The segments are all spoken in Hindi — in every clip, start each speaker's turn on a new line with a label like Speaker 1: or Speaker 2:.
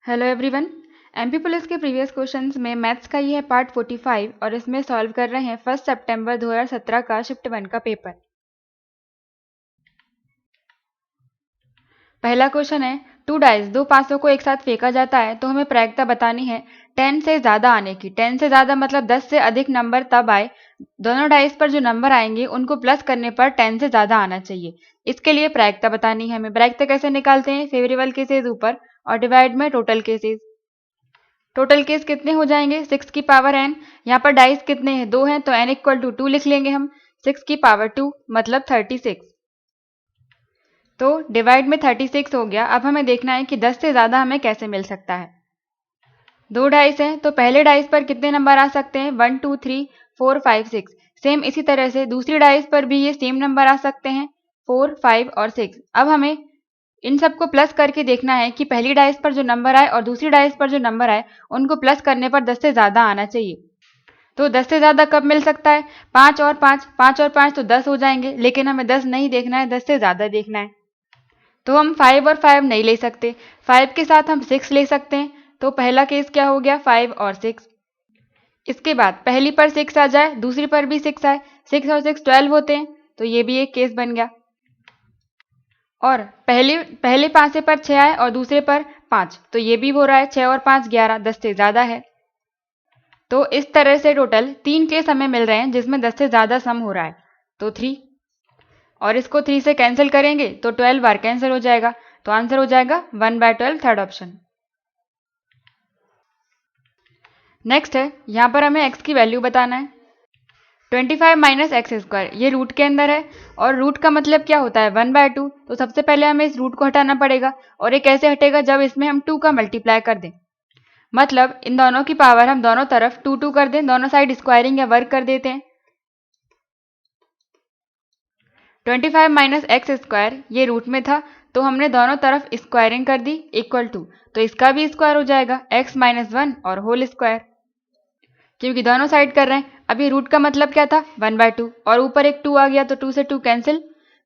Speaker 1: Hello everyone. एमपी पुलिस के प्रीवियस क्वेश्चंस में मैथ्स का ये है पार्ट 45 और इसमें सॉल्व कर रहे हैं 1 सितंबर 2017 का शिफ्ट 1 का पेपर। पहला क्वेश्चन है, 2 डाइस दो पासों को एक साथ फेंका जाता है तो हमें प्रायिकता बतानी है 10 से ज्यादा आने की। 10 से ज्यादा मतलब 10 से अधिक नंबर तब आए, दोनों डाइस पर जो नंबर आएंगे उनको प्लस करने पर 10 से ज्यादा आना चाहिए। इसके लिए प्रायिकता बतानी है हमें। प्रायिकता कैसे निकालते हैं? फेवरेबल केसेस ऊपर और डिवाइड में टोटल केसेस। टोटल केस कितने हो जाएंगे? 6 की पावर n। यहाँ पर डाइस कितने हैं? 2 हैं तो n इक्वल टू 2 लिख लेंगे हम। 6 की पावर 2 मतलब 36। तो डिवाइड में 36 हो गया। अब हमें देखना है कि 10 से ज्यादा हमें कैसे मिल सकता है। 2 डाइस हैं तो पहले डाइस पर कितने नंबर आ सकते हैं? 1 2 3 4 5 6। सेम इसी तरह से दूसरी डाइस पर भी ये सेम नंबर आ सकते हैं, 4 5 और 6। अब हमें इन सबको प्लस करके देखना है कि पहली डाइस पर जो नंबर आए और दूसरी डाइस पर जो नंबर आए उनको प्लस करने पर 10 से ज्यादा आना चाहिए। तो 10 से ज्यादा कब मिल सकता है? 5 और 5, 5 और 5 तो 10 हो जाएंगे, लेकिन हमें 10 नहीं देखना है, 10 से ज्यादा देखना है। तो हम 5 और 5 नहीं ले सकते। 5 के साथ हम 6 ले सकते हैं। तो पहला केस क्या हो गया? 5 और 6। इसके बाद पहली पर 6 आ जाए, दूसरी पर भी 6 आए, 6 और 6 12 होते हैं, तो ये भी एक केस बन गया। और पहले पांचे पर 6 आए और दूसरे पर 5, तो ये भी हो रहा है। 6 और 5 11, 10 से ज्यादा है। तो इस तरह से टोटल 3 केस हमें मिल रहे हैं जिसमें 10 से ज्यादा सम हो रहा है। तो 3, और इसको 3 से कैंसिल करेंगे तो 12 बार कैंसिल हो जाएगा। तो आंसर हो जाएगा 1/12, थर्ड ऑप्शन। नेक्स्ट है, यहां पर हमें x की वैल्यू बताना है। 25 माइनस एक्स स्क्वायर, ये रूट के अंदर है और रूट का मतलब क्या होता है? 1/2। तो सबसे पहले हमें इस रूट को हटाना पड़ेगा, और ये कैसे हटेगा? जब इसमें हम 2 का मल्टीप्लाई कर दें। मतलब इन दोनों की पावर हम दोनों तरफ 2 2 कर दें, दोनों साइड स्क्वायरिंग या वर्क कर देते हैं। 25 माइनस एक्स स्क्वायर ये रूट में था, तो हमने दोनों तरफ स्क्वायरिंग कर दी इक्वल टू, तो इसका भी स्क्वायर हो जाएगा x माइनस 1 और होल स्क्वायर, क्योंकि दोनों साइड कर रहे हैं। अभी रूट का मतलब क्या था? 1/2, और ऊपर एक 2 आ गया तो 2 से 2 कैंसिल,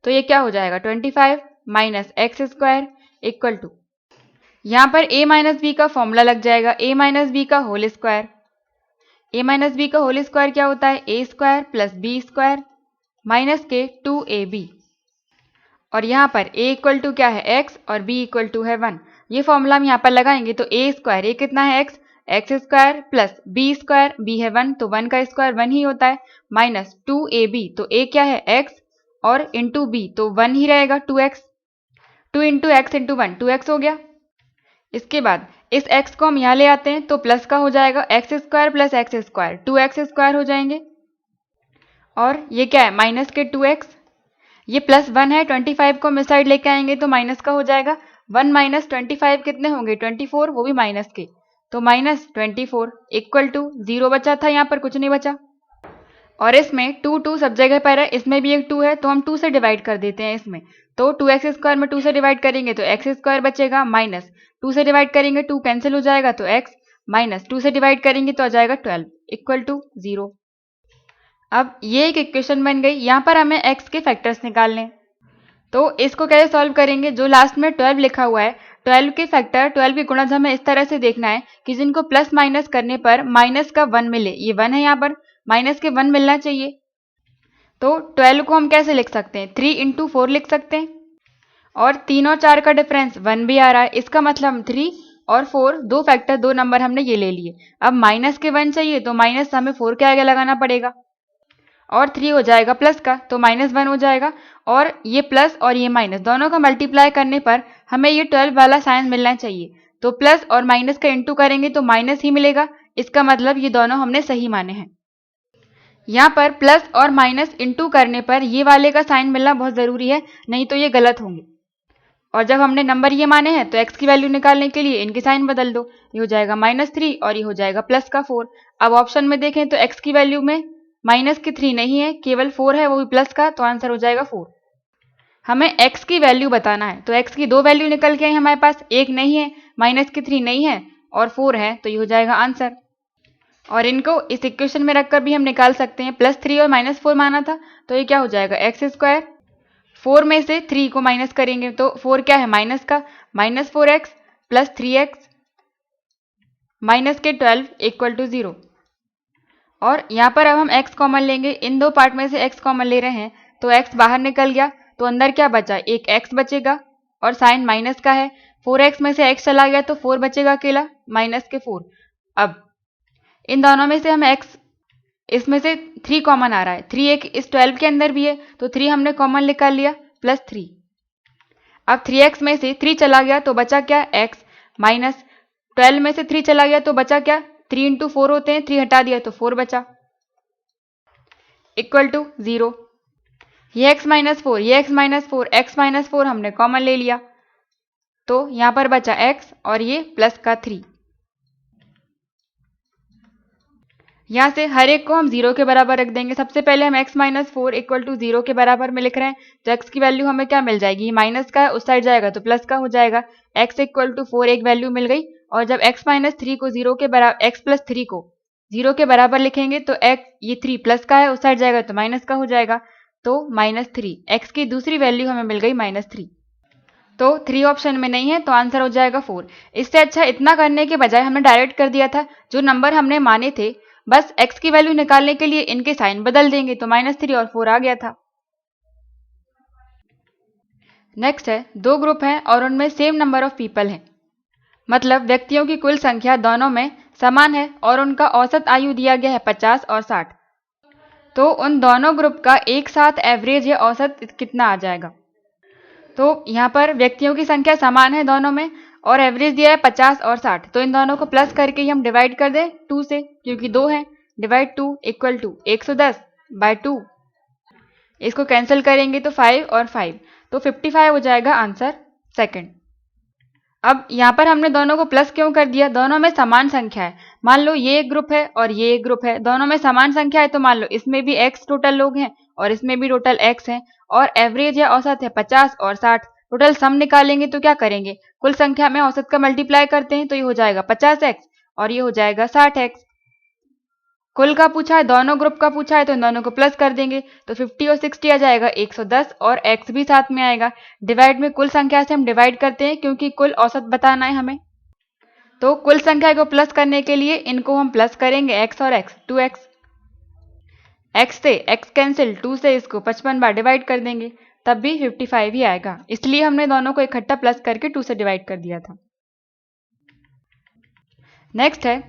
Speaker 1: तो ये क्या हो जाएगा? 25 minus X square equal to, यहाँ पर a माइनस बी का फॉर्मूला लग जाएगा, a माइनस बी का whole square. a minus B का होल स्क्वायर क्या होता है? a square plus B square minus के 2ab, और यहाँ पर a इक्वल टू क्या है? x, और b इक्वल टू है 1। ये फॉर्मूला हम यहाँ पर लगाएंगे तो a स्क्वायर, ये कितना है? x square plus b square, b है 1 तो 1 का स्क्वायर 1 ही होता है, माइनस 2ab, तो a क्या है? x, और इंटू b तो 1 ही रहेगा, 2x। 2 into x into 1, 2x हो गया। इसके बाद इस x को हम यहाँ ले आते हैं तो प्लस का हो जाएगा x square plus x square, 2x square हो जाएंगे, और ये क्या है? माइनस के 2x। ये प्लस 1 है, 25 को हम इस साइड लेके आएंगे तो माइनस का हो जाएगा। 1 माइनस 25 कितने होंगे? 24, वो भी माइनस के, तो माइनस 24 इक्वल टू 0 बचा था, यहाँ पर कुछ नहीं बचा। और इसमें 2 2 सब जगह पर है, इसमें भी एक 2 है तो हम 2 से डिवाइड कर देते हैं इसमें। तो 2x स्क्वायर में 2 से डिवाइड करेंगे तो x स्क्वायर बचेगा, माइनस 2 से डिवाइड करेंगे 2 कैंसिल हो जाएगा तो x, माइनस 2 से डिवाइड करेंगे तो आ जाएगा 12 इक्वल टू 0। अब ये एक इक्वेशन बन गई। यहाँ पर हमें x के फैक्टर्स निकालने, तो इसको कैसे सॉल्व करेंगे? जो लास्ट में 12 लिखा हुआ है, 12 के फैक्टर, 12 के गुणज हमें इस तरह से देखना है कि जिनको प्लस माइनस करने पर माइनस का 1 मिले। ये 1 है, यहाँ पर माइनस के 1 मिलना चाहिए। तो 12 को हम कैसे लिख सकते हैं? 3 इंटू 4 लिख सकते हैं, और 3 और 4 का डिफरेंस 1 भी आ रहा है, इसका मतलब हम 3 और 4 दो फैक्टर, दो नंबर हमने ये ले लिए। अब माइनस के 1 चाहिए तो माइनस हमें 4 के आगे लगाना पड़ेगा, और 3 हो जाएगा प्लस का तो माइनस 1 हो जाएगा, और ये प्लस और ये माइनस दोनों का मल्टीप्लाई करने पर हमें ये 12 वाला साइन मिलना चाहिए। तो प्लस और माइनस का इंटू करेंगे तो माइनस ही मिलेगा, इसका मतलब ये दोनों हमने सही माने हैं। यहाँ पर प्लस और माइनस इंटू करने पर ये वाले का साइन मिलना बहुत जरूरी है, नहीं तो ये गलत होंगे। और जब हमने नंबर ये माने हैं तो x की वैल्यू निकालने के लिए इनके साइन बदल दो, ये हो जाएगा -3 और ये हो जाएगा प्लस का 4। अब ऑप्शन में देखें तो x की वैल्यू में माइनस के 3 नहीं है, केवल 4 है, वो भी प्लस का, तो आंसर हो जाएगा 4। हमें x की वैल्यू बताना है, तो x की दो वैल्यू निकल के आई हमारे पास, एक नहीं है, माइनस के 3 नहीं है, और 4 है, तो ये हो जाएगा आंसर। और इनको इस इक्वेशन में रखकर भी हम निकाल सकते हैं। +3 और -4 माना था, तो ये क्या हो जाएगा? एक्स स्क्वायर, 4 में से 3 को माइनस करेंगे तो 4 क्या है? माइनस का, -4x प्लस 3x माइनस के 12 इक्वल टू 0। और यहाँ पर अब हम x कॉमन लेंगे, इन दो पार्ट में से x कॉमन ले रहे हैं तो x बाहर निकल गया, तो अंदर क्या बचा, एक x बचेगा और साइन माइनस का है, 4x में से x चला गया तो 4 बचेगा अकेला, माइनस के 4। अब इन दोनों में से हम x, इसमें से 3 कॉमन आ रहा है, 3 एक इस 12 के अंदर भी है तो 3 हमने कॉमन निकाल लिया प्लस 3। अब 3x में से 3 चला गया तो बचा क्या, x, माइनस 12 में से 3 चला गया तो बचा क्या, 3 इंटू 4 होते हैं, 3 हटा दिया तो 4 बचा, इक्वल टू 0। ये x माइनस 4, ये x माइनस 4, x माइनस 4 हमने कॉमन ले लिया तो यहाँ पर बचा x और ये प्लस का 3। यहाँ से हर एक को हम 0 के बराबर रख देंगे। सबसे पहले हम x माइनस 4 इक्वल टू 0 के बराबर में लिख रहे हैं, तो x की वैल्यू हमें क्या मिल जाएगी, माइनस का है उस साइड जाएगा तो प्लस का हो जाएगा, x इक्वल टू 4 एक वैल्यू मिल गई। और जब x माइनस 3 को 0 के बराबर, x प्लस 3 को 0 के बराबर लिखेंगे तो x, ये 3 प्लस का है उस साइड जाएगा तो माइनस का हो जाएगा, तो माइनस 3, x की दूसरी वैल्यू हमें मिल गई माइनस 3। तो 3 ऑप्शन में नहीं है तो आंसर हो जाएगा 4। इससे अच्छा इतना करने के बजाय हमने डायरेक्ट कर दिया था, जो नंबर हमने माने थे बस x की वैल्यू निकालने के लिए इनके साइन बदल देंगे तो माइनस 3 और 4 आ गया था। नेक्स्ट है, दो ग्रुप हैं और उनमें सेम नंबर ऑफ पीपल है, मतलब व्यक्तियों की कुल संख्या दोनों में समान है और उनका औसत आयु दिया गया है 50 और 60। तो उन दोनों ग्रुप का एक साथ एवरेज या औसत कितना आ जाएगा। तो यहाँ पर व्यक्तियों की संख्या समान है दोनों में और एवरेज दिया है 50 और 60, तो इन दोनों को प्लस करके ही हम डिवाइड कर दें 2 से, क्योंकि 2 हैं, डिवाइड 2 इक्वल टू 110 बाय 2। इसको कैंसिल करेंगे तो 5 और 5, तो 55 हो जाएगा आंसर सेकंड। अब यहाँ पर हमने दोनों को प्लस क्यों कर दिया, दोनों में समान संख्या है। मान लो ये एक ग्रुप है और ये एक ग्रुप है, दोनों में समान संख्या है तो मान लो इसमें भी x टोटल लोग हैं और इसमें भी टोटल x हैं और एवरेज या औसत है 50 और 60। टोटल सम निकालेंगे तो क्या करेंगे, कुल संख्या में औसत का मल्टीप्लाई करते हैं तो ये हो जाएगा 50x और ये हो जाएगा 60x। कुल का पूछा है, दोनों ग्रुप का पूछा है तो इन दोनों को प्लस कर देंगे तो 50 और 60 आ जाएगा 110 और x भी साथ में आएगा। डिवाइड में कुल संख्या से हम डिवाइड करते हैं क्योंकि कुल औसत बताना है हमें, तो कुल संख्या को प्लस करने के लिए इनको हम प्लस करेंगे x और x, 2x, x से x कैंसिल, 2 से इसको 55 बार डिवाइड कर देंगे तब भी 55 ही आएगा, इसलिए हमने दोनों को इकट्ठा प्लस करके 2 से डिवाइड कर दिया था। नेक्स्ट है,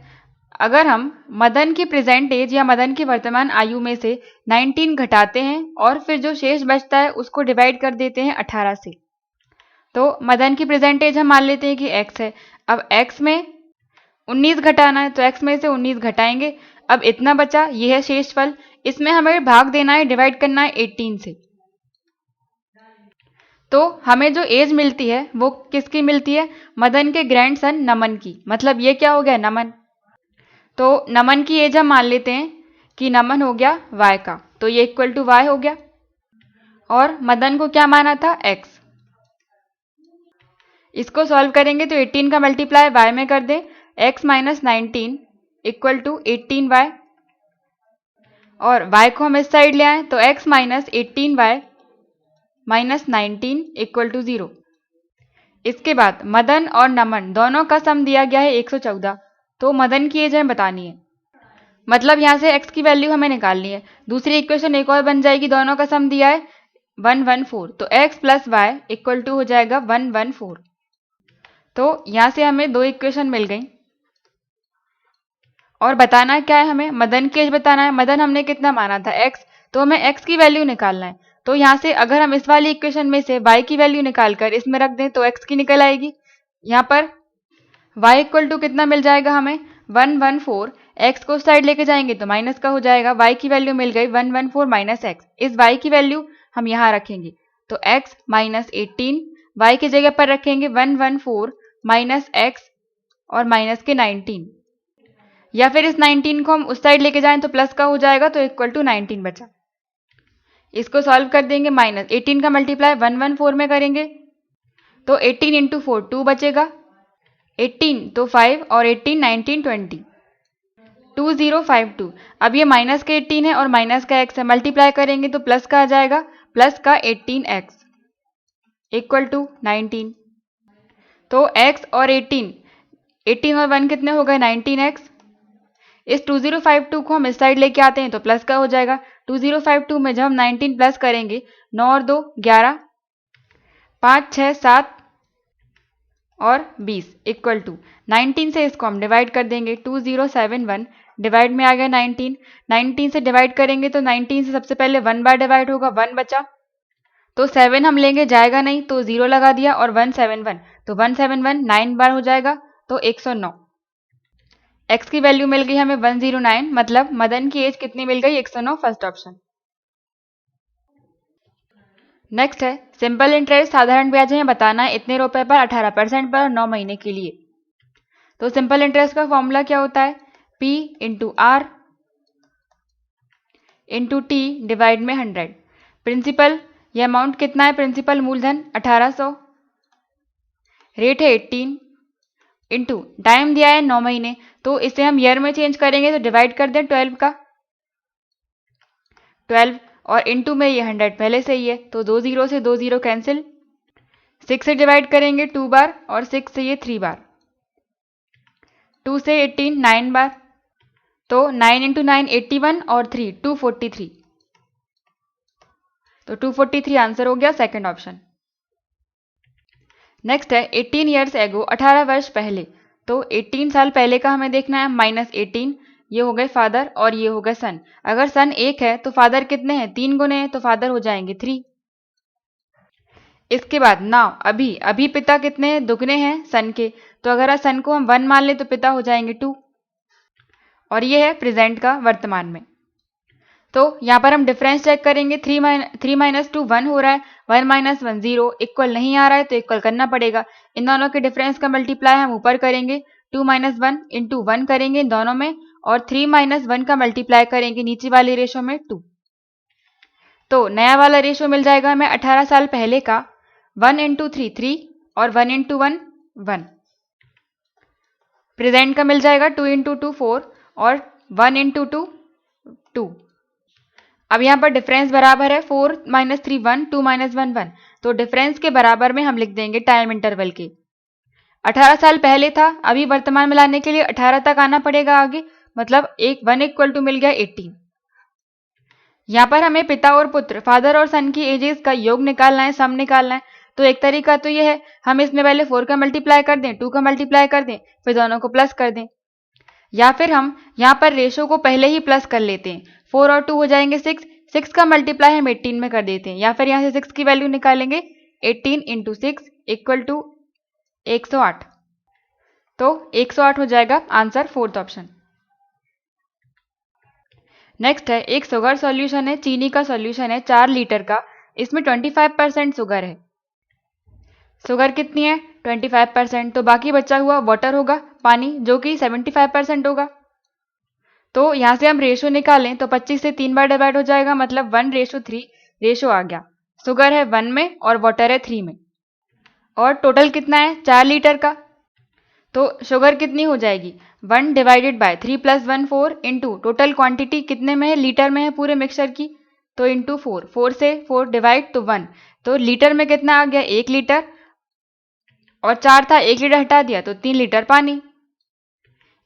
Speaker 1: अगर हम मदन की प्रेजेंट एज या मदन की वर्तमान आयु में से 19 घटाते हैं और फिर जो शेष बचता है उसको डिवाइड कर देते हैं 18 से, तो मदन की प्रेजेंट एज हम मान लेते हैं कि x है। अब x में 19 घटाना है तो x में से 19 घटाएंगे, अब इतना बचा, ये है शेषफल, इसमें हमें भाग देना है, डिवाइड करना है 18 से। तो हमें जो एज मिलती है वो किसकी मिलती है, मदन के ग्रैंडसन नमन की, मतलब ये क्या हो गया, नमन। तो नमन की एज हम मान लेते हैं कि नमन हो गया y का, तो ये इक्वल टू y हो गया, और मदन को क्या माना था, x। इसको सॉल्व करेंगे तो 18 का मल्टीप्लाई y में कर दें, x minus 19 equal to 18y, और y को हम इस साइड ले आए तो x minus 18y minus 19 equal to 0। इसके बाद मदन और नमन दोनों का सम दिया गया है 114, तो मदन की एज हमें बतानी है, मतलब यहाँ से x की वैल्यू हमें निकालनी है। दूसरी इक्वेशन एक और बन जाएगी, दोनों का सम दिया है 114, तो x plus Y equal to हो जाएगा 114। तो यहाँ से हमें दो इक्वेशन मिल गई और बताना क्या है, हमें मदन की एज बताना है। मदन हमने कितना माना था, x, तो हमें x की वैल्यू निकालना है। तो यहाँ से अगर हम इस वाली इक्वेशन में से y की वैल्यू निकालकर इसमें रख दें तो x की निकल आएगी। यहाँ पर y इक्वल टू कितना मिल जाएगा हमें, 114, x को साइड लेके जाएंगे तो माइनस का हो जाएगा, y की वैल्यू मिल गई 114 माइनस x। इस y की वैल्यू हम यहाँ रखेंगे तो x माइनस 18, y की जगह पर रखेंगे 114 माइनस x और माइनस के 19, या फिर इस 19 को हम उस साइड लेके जाएं तो प्लस का हो जाएगा, तो इक्वल टू 19 बचा। इसको सॉल्व कर देंगे, माइनस 18 का मल्टीप्लाई 114 में करेंगे तो 18 इंटू 4 2 बचेगा, 18 तो 5 और 18 19 20, 2052। अब ये माइनस का 18 है और माइनस का x है, मल्टीप्लाई करेंगे तो प्लस का आ जाएगा, प्लस का 18x इक्वल टू 19। तो x और 18 18 और 1 कितने हो गए 19x। इस 2052 को हम इस साइड लेके आते हैं तो प्लस का हो जाएगा। 2052 में जब हम 19 प्लस करेंगे 9 और 2 11, 5 6 7 और 20 इक्वल टू 19 से इसको हम डिवाइड कर देंगे। 2071 डिवाइड में आ गया 19। 19 से डिवाइड करेंगे तो 19 से सबसे पहले 1 बार डिवाइड होगा, 1 बचा तो 7 हम लेंगे, जाएगा नहीं तो 0 लगा दिया और 171 तो 171 9 बार हो जाएगा तो 109। x की वैल्यू मिल गई हमें 109, मतलब मदन की एज कितनी मिल गई 109, फर्स्ट ऑप्शन। नेक्स्ट है सिंपल इंटरेस्ट, साधारण ब्याज हमें बताना है इतने रुपए पर 18% पर और 9 महीने के लिए। तो सिंपल इंटरेस्ट का फॉर्मूला क्या होता है, P into R into T divide में 100। प्रिंसिपल ये अमाउंट कितना है, प्रिंसिपल मूलधन 1800, रेट है 18 इंटू टाइम दिया है 9 महीने, तो इसे हम ईयर में चेंज करेंगे तो डिवाइड कर दें 12 का 12 और इंटू में ये 100 पहले से ही है तो 2 जीरो से 2 जीरो कैंसिल। 6 से डिवाइड करेंगे 2 बार और 6 से ये 3 बार, 2 से 18 9 बार तो 9 इंटू 9 81 और 3 243 तो 243 आंसर हो गया, सेकंड ऑप्शन। नेक्स्ट है 18 ईयर्स एगो, 18 वर्ष पहले, तो 18 साल पहले का हमें देखना है माइनस 18, ये हो गए फादर और ये हो गए सन। अगर सन 1 है तो फादर कितने हैं 3 गुने हैं तो फादर हो जाएंगे 3। इसके बाद नाउ अभी, अभी पिता कितने हैं दुगने हैं सन के, तो अगर सन को हम 1 मान ले तो पिता हो जाएंगे 2 और ये है प्रेजेंट का वर्तमान में। तो यहाँ पर हम डिफरेंस चेक करेंगे, 3 माइनस 2 1 हो रहा है, 1 माइनस 1 0, इक्वल नहीं आ रहा है तो इक्वल करना पड़ेगा। इन दोनों के डिफरेंस का मल्टीप्लाई हम ऊपर करेंगे, 2 माइनस 1 इंटू 1 करेंगे इन दोनों में और 3 माइनस 1 का मल्टीप्लाई करेंगे नीचे वाले रेशो में 2। तो नया वाला रेशो मिल जाएगा हमें 18 साल पहले का 1 इंटू 3 3 और 1 इंटू 1 1। प्रेजेंट का मिल जाएगा 2 इंटू 2 4 और 1 इंटू 2 2। अब यहाँ पर डिफरेंस बराबर है 4 माइनस 3 1 2 माइनस 1 1, तो डिफरेंस के बराबर में हम लिख देंगे टाइम इंटरवल के। 18 साल पहले था, अभी वर्तमान में लाने के लिए 18 तक आना पड़ेगा आगे, मतलब 1 इक्वल टू मिल गया 18। यहाँ पर हमें पिता और पुत्र फादर और सन की एजेस का योग निकालना है, सम निकालना है। तो एक तरीका तो ये है हम इसमें पहले 4 का मल्टीप्लाई कर दें, 2 का मल्टीप्लाई कर दें, फिर दोनों को प्लस कर दें, या फिर हम यहाँ पर रेशो को पहले ही प्लस कर लेते हैं, 4 और 2 हो जाएंगे 6, 6 का मल्टीप्लाई हम 18 में कर देते हैं, या फिर यहाँ से 6 की वैल्यू निकालेंगे 18 इंटू 6 इक्वल टू 108, तो 108 हो जाएगा आंसर, फोर्थ ऑप्शन। नेक्स्ट है एक शुगर सॉल्यूशन है, चीनी का सॉल्यूशन है 4 लीटर का, इसमें 25% शुगर है। शुगर कितनी है 25%, तो बाकी बचा हुआ वाटर होगा पानी, जो कि 75% होगा। तो यहाँ से हम रेशो निकालें तो 25 से 3 बार डिवाइड हो जाएगा, मतलब 1:3 रेशो आ गया। शुगर है 1 में और वाटर है 3 में, और टोटल कितना है 4 लीटर का, तो शुगर कितनी हो जाएगी 1 divided by 3 plus 1 4 into total quantity कितने में है लीटर में है पूरे मिक्सचर की, तो इंटू 4, 4 से 4 डिवाइड तो 1, तो लीटर में कितना आ गया 1 लीटर, और 4 था 1 लीटर हटा दिया तो 3 लीटर पानी।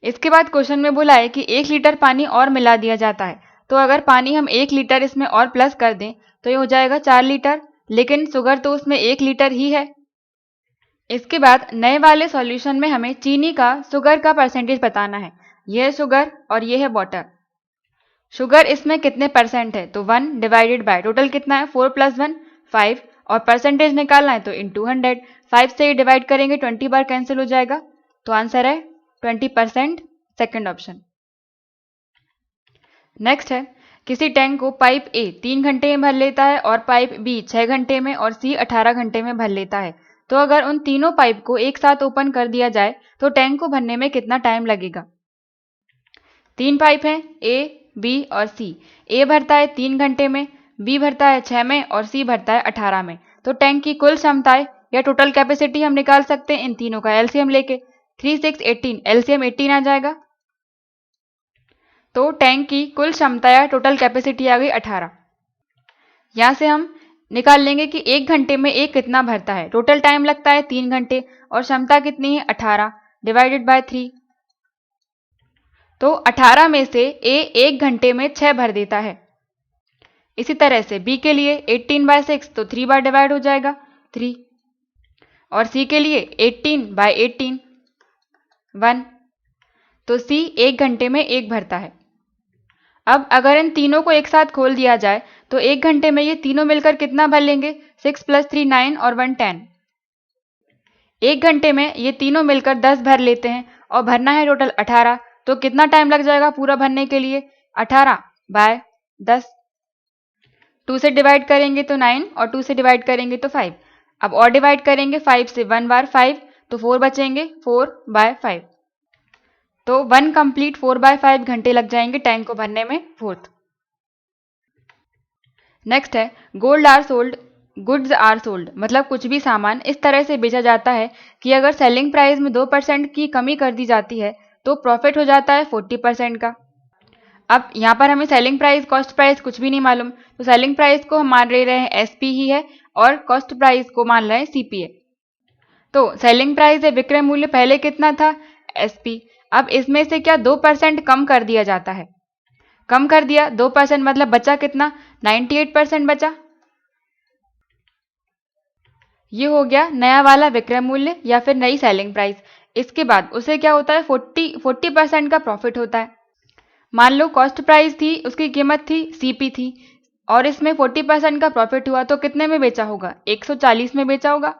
Speaker 1: इसके बाद क्वेश्चन में बोला है कि 1 लीटर पानी और मिला दिया जाता है, तो अगर पानी हम 1 लीटर इसमें और प्लस कर दें तो ये हो जाएगा 4 लीटर, लेकिन शुगर तो उसमें 1 लीटर ही है। इसके बाद नए वाले सॉल्यूशन में हमें चीनी का शुगर का परसेंटेज बताना है, यह है शुगर और ये है वाटर। शुगर इसमें कितने परसेंट है, तो 1 डिवाइडेड बाय टोटल कितना है 4 प्लस 1 5, और परसेंटेज निकालना है तो इंटू 100, 5 से डिवाइड करेंगे 20 बार कैंसिल हो जाएगा, तो आंसर है 20%, सेकंड ऑप्शन। नेक्स्ट है किसी टैंक को पाइप ए 3 घंटे में भर लेता है और पाइप बी 6 घंटे में और सी 18 घंटे में भर लेता है, तो अगर उन तीनों पाइप को एक साथ ओपन कर दिया जाए तो टैंक को भरने में कितना टाइम लगेगा। 3 पाइप हैं ए बी और सी, ए भरता है 3 घंटे में, बी भरता है 6 में और सी भरता है 18 में, तो टैंक की कुल क्षमताएं या टोटल कैपेसिटी हम निकाल सकते हैं इन तीनों का एलसीएम लेके, 3 6 18, एलसीएम 18 आ जाएगा, तो टैंक की कुल क्षमता या टोटल कैपेसिटी आ गई 18। यहाँ से हम निकाल लेंगे कि 1 घंटे में एक कितना भरता है, टोटल टाइम लगता है 3 घंटे और क्षमता कितनी है 18, डिवाइडेड बाय 3। तो 18 में से ए 1 घंटे में 6 भर देता है। इसी तरह से बी के लिए 18/6 तो 3 बार डिवाइड हो जाएगा 3, और सी के लिए 18/18 1, तो सी 1 घंटे में 1 भरता है। अब अगर इन तीनों को एक साथ खोल दिया जाए तो 1 घंटे में ये तीनों मिलकर कितना भर लेंगे? 6 + 3 9 और 1 10। 1 घंटे में ये तीनों मिलकर 10 भर लेते हैं और भरना है टोटल 18। तो कितना टाइम लग जाएगा पूरा भरने के लिए? 18/10। 2 से डिवाइड करेंगे तो 9 और 2 से डिवाइड करेंगे तो 5। अब और डिवाइड करेंगे 5 से 1 बार 5 तो 4 बचेंगे 4/5। तो 1 कंप्लीट 4/5 घंटे लग जाएंगे टैंक को भरने में फोर्थ। नेक्स्ट है गोल्ड are sold, goods are sold, मतलब कुछ भी सामान इस तरह से बेचा जाता है कि अगर सेलिंग प्राइस में 2% की कमी कर दी जाती है तो प्रॉफिट हो जाता है 40% का। अब यहाँ पर हमें सेलिंग प्राइस कॉस्ट प्राइस कुछ भी नहीं मालूम, तो सेलिंग प्राइस को हम मान रहे हैं एसपी ही है और कॉस्ट प्राइस को मान रहे हैं सीपीए। तो सेलिंग प्राइस है विक्रय मूल्य पहले कितना था? एसपी। अब इसमें से क्या 2% कम कर दिया जाता है? कम कर दिया 2%, मतलब बचा कितना? 98% बचा। ये हो गया नया वाला विक्रय मूल्य या फिर नई सेलिंग प्राइस। इसके बाद उसे क्या होता है? 40% का प्रॉफिट होता है। मान लो कॉस्ट प्राइस थी, उसकी कीमत थी सीपी थी, और इसमें 40% का प्रॉफिट हुआ तो कितने में बेचा होगा? 140 में बेचा होगा।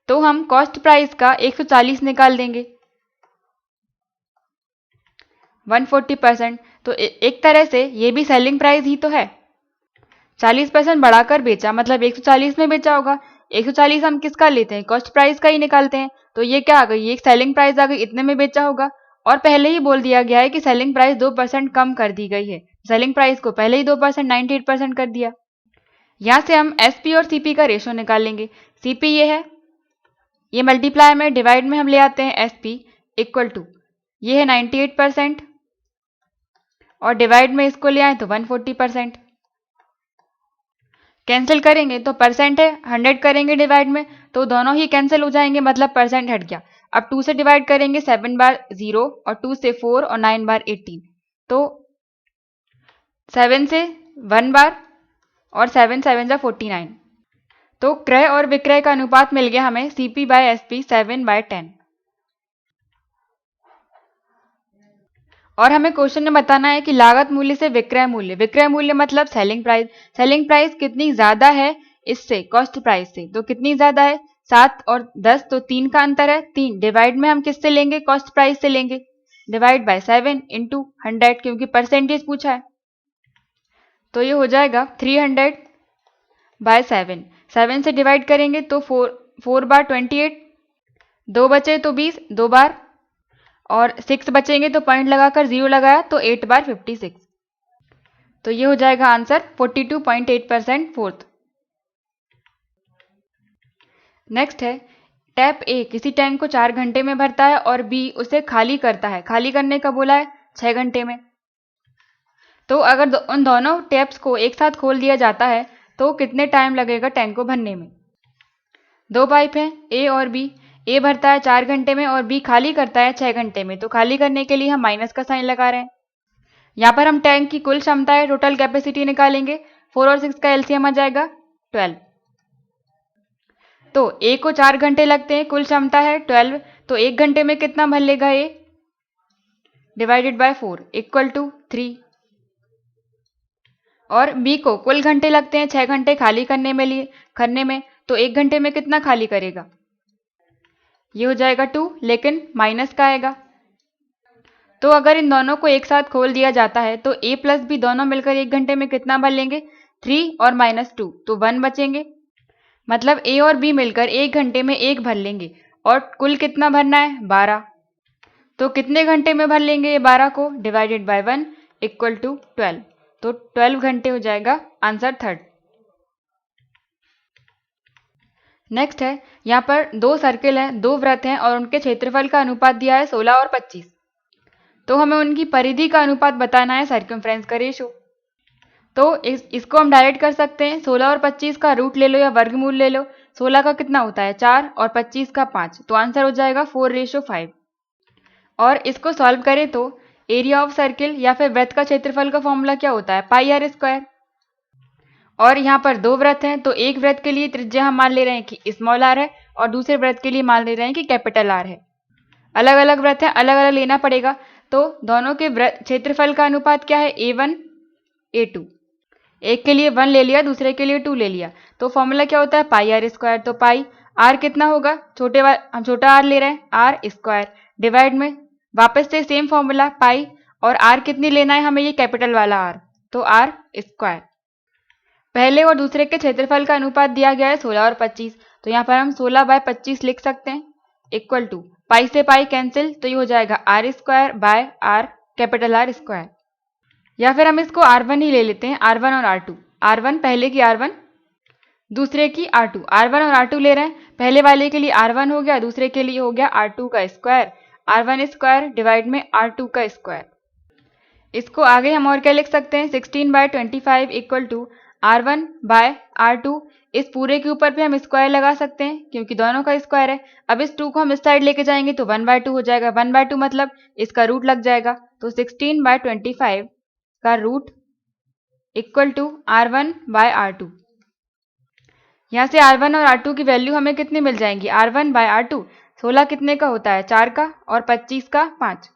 Speaker 1: तो हम कॉस्ट प्राइस का 140 निकाल देंगे 140%। तो एक तरह से ये भी सेलिंग प्राइस ही तो है। 40% बढ़ाकर बेचा मतलब 140 में बेचा होगा। 140 हम किसका लेते हैं? कॉस्ट प्राइस का ही निकालते हैं। तो ये क्या आ गई? ये एक सेलिंग प्राइस आ गई, इतने में बेचा होगा। और पहले ही बोल दिया गया है कि सेलिंग प्राइस 2% कम कर दी गई है। सेलिंग प्राइस को पहले ही 2% 98% कर दिया। यहाँ से हम एसपी और सीपी का रेशो निकाल लेंगे। सीपी ये है, ये मल्टीप्लाई में डिवाइड में हम ले आते हैं एसपी इक्वल टू ये है 98% और डिवाइड में इसको ले आए तो 140%। कैंसिल करेंगे तो परसेंट है, 100 करेंगे डिवाइड में तो दोनों ही कैंसिल हो जाएंगे, मतलब परसेंट हट गया। अब 2 से डिवाइड करेंगे 7 बार 0 और 2 से 4 और 9 बार 18, तो 7 से 1 बार और 7 7 जा 49। तो क्रय और विक्रय का अनुपात मिल गया हमें CP/SP 7/10। और हमें क्वेश्चन में बताना है कि लागत मूल्य से विक्रय मूल्य, विक्रय मूल्य मतलब सेलिंग प्राइस, सेलिंग प्राइस कितनी ज्यादा है इससे कॉस्ट प्राइस से, तो कितनी ज्यादा है? 7 और 10 तो 3 का अंतर है, 3 डिवाइड में हम किससे लेंगे? कॉस्ट प्राइस से लेंगे, डिवाइड बाय 7 इंटू 100 क्योंकि परसेंटेज पूछा है। तो ये हो जाएगा 300/7। 7 से डिवाइड करेंगे तो 4 बार 28, 2 बचे तो 20 2 बार, और 6 बचेंगे तो पॉइंट लगाकर 0 लगाया तो 8 बार 56। तो ये हो जाएगा आंसर 42.8% फोर्थ। नेक्स्ट है टैप ए किसी टैंक को 4 घंटे में भरता है और बी उसे खाली करता है, खाली करने का बोला है 6 घंटे में। तो अगर उन दोनों टैप्स को एक साथ खोल दिया जाता है तो कितने टाइम लगेगा टैंक को भरने में? 2 पाइप हैं ए और बी, ए भरता है 4 घंटे में और बी खाली करता है 6 घंटे में। तो खाली करने के लिए हम माइनस का साइन लगा रहे हैं। यहाँ पर हम टैंक की कुल क्षमता है टोटल कैपेसिटी निकालेंगे, 4 और 6 का एलसीएम आ जाएगा 12। तो ए को 4 घंटे लगते हैं, कुल क्षमता है 12, तो 1 घंटे में कितना भर लेगा A? Divided by 4 equal to 3। और बी को कुल घंटे लगते हैं 6 घंटे खाली करने में, तो 1 घंटे में कितना खाली करेगा? ये हो जाएगा 2, लेकिन माइनस का आएगा। तो अगर इन दोनों को एक साथ खोल दिया जाता है तो a प्लस बी दोनों मिलकर 1 घंटे में कितना भर लेंगे? 3 और -2 तो 1 बचेंगे, मतलब a और b मिलकर 1 घंटे में 1 भर लेंगे और कुल कितना भरना है? 12। तो कितने घंटे में भर लेंगे ये 12 को? डिवाइडेड बाय 1 इक्वल टू 12, तो 12 घंटे हो जाएगा आंसर थर्ड। नेक्स्ट है यहाँ पर 2 सर्किल हैं, 2 वृत्त हैं और उनके क्षेत्रफल का अनुपात दिया है 16 और 25। तो हमें उनकी परिधि का अनुपात बताना है, सर्कमफ्रेंस का रेशो। तो इसको हम डायरेक्ट कर सकते हैं, 16 और 25 का रूट ले लो या वर्गमूल ले लो। 16 का कितना होता है 4 और 25 का 5, तो आंसर हो जाएगा 4:5। और इसको सॉल्व करें तो एरिया ऑफ सर्किल या फिर वृत्त का क्षेत्रफल का फॉर्मूला क्या होता है पाई आर स्क्वायर। और यहाँ पर दो वृत्त हैं, तो एक वृत्त के लिए त्रिज्या हम मान ले रहे हैं कि स्मॉल आर है और दूसरे वृत्त के लिए मान ले रहे हैं कि कैपिटल आर है। अलग अलग वृत्त हैं, अलग अलग लेना पड़ेगा। तो दोनों के क्षेत्रफल का अनुपात क्या है A1 A2। एक के लिए 1 ले लिया, दूसरे के लिए 2 ले लिया, तो फॉर्मूला क्या होता है पाई आर स्क्वायर। तो पाई आर कितना होगा, हम छोटा आर ले रहे हैं आर स्क्वायर डिवाइड में वापस से सेम फॉर्मूला पाई, और आर कितनी लेना है हमें, ये कैपिटल वाला आर, तो आर स्क्वायर। पहले और दूसरे के क्षेत्रफल का अनुपात दिया गया है 16 और 25, तो यहाँ पर हम 16/25 लिख सकते हैं इक्वल टू पाई से पाई कैंसिल, तो ये हो जाएगा R square by R capital R square. या फिर हम इसको R1 ही ले लेते हैं, R1 और R2। R1 पहले की R1, दूसरे की R2। R1 और R2 ले रहे हैं, पहले वाले के लिए R1 हो गया, दूसरे के लिए हो गया R2 का स्क्वायर, R1 स्क्वायर डिवाइड में R2 का स्क्वायर। इसको आगे हम और क्या लिख सकते हैं 16/25 equal to R1 bye R2। इस पूरे के ऊपर भी हम स्क्वायर लगा सकते हैं क्योंकि दोनों का स्क्वायर है। अब इस 2 को हम इस साइड लेके जाएंगे तो 1/2 हो जाएगा, 1/2 मतलब इसका रूट लग जाएगा, तो 16/25 का root equal to R1 bye R2। यहाँ से R1 और R2 की वैल्यू हमें कितनी मिल जाएंगी, R1 बाय R2 16 कितने का होता है 4 का और 25 का 5,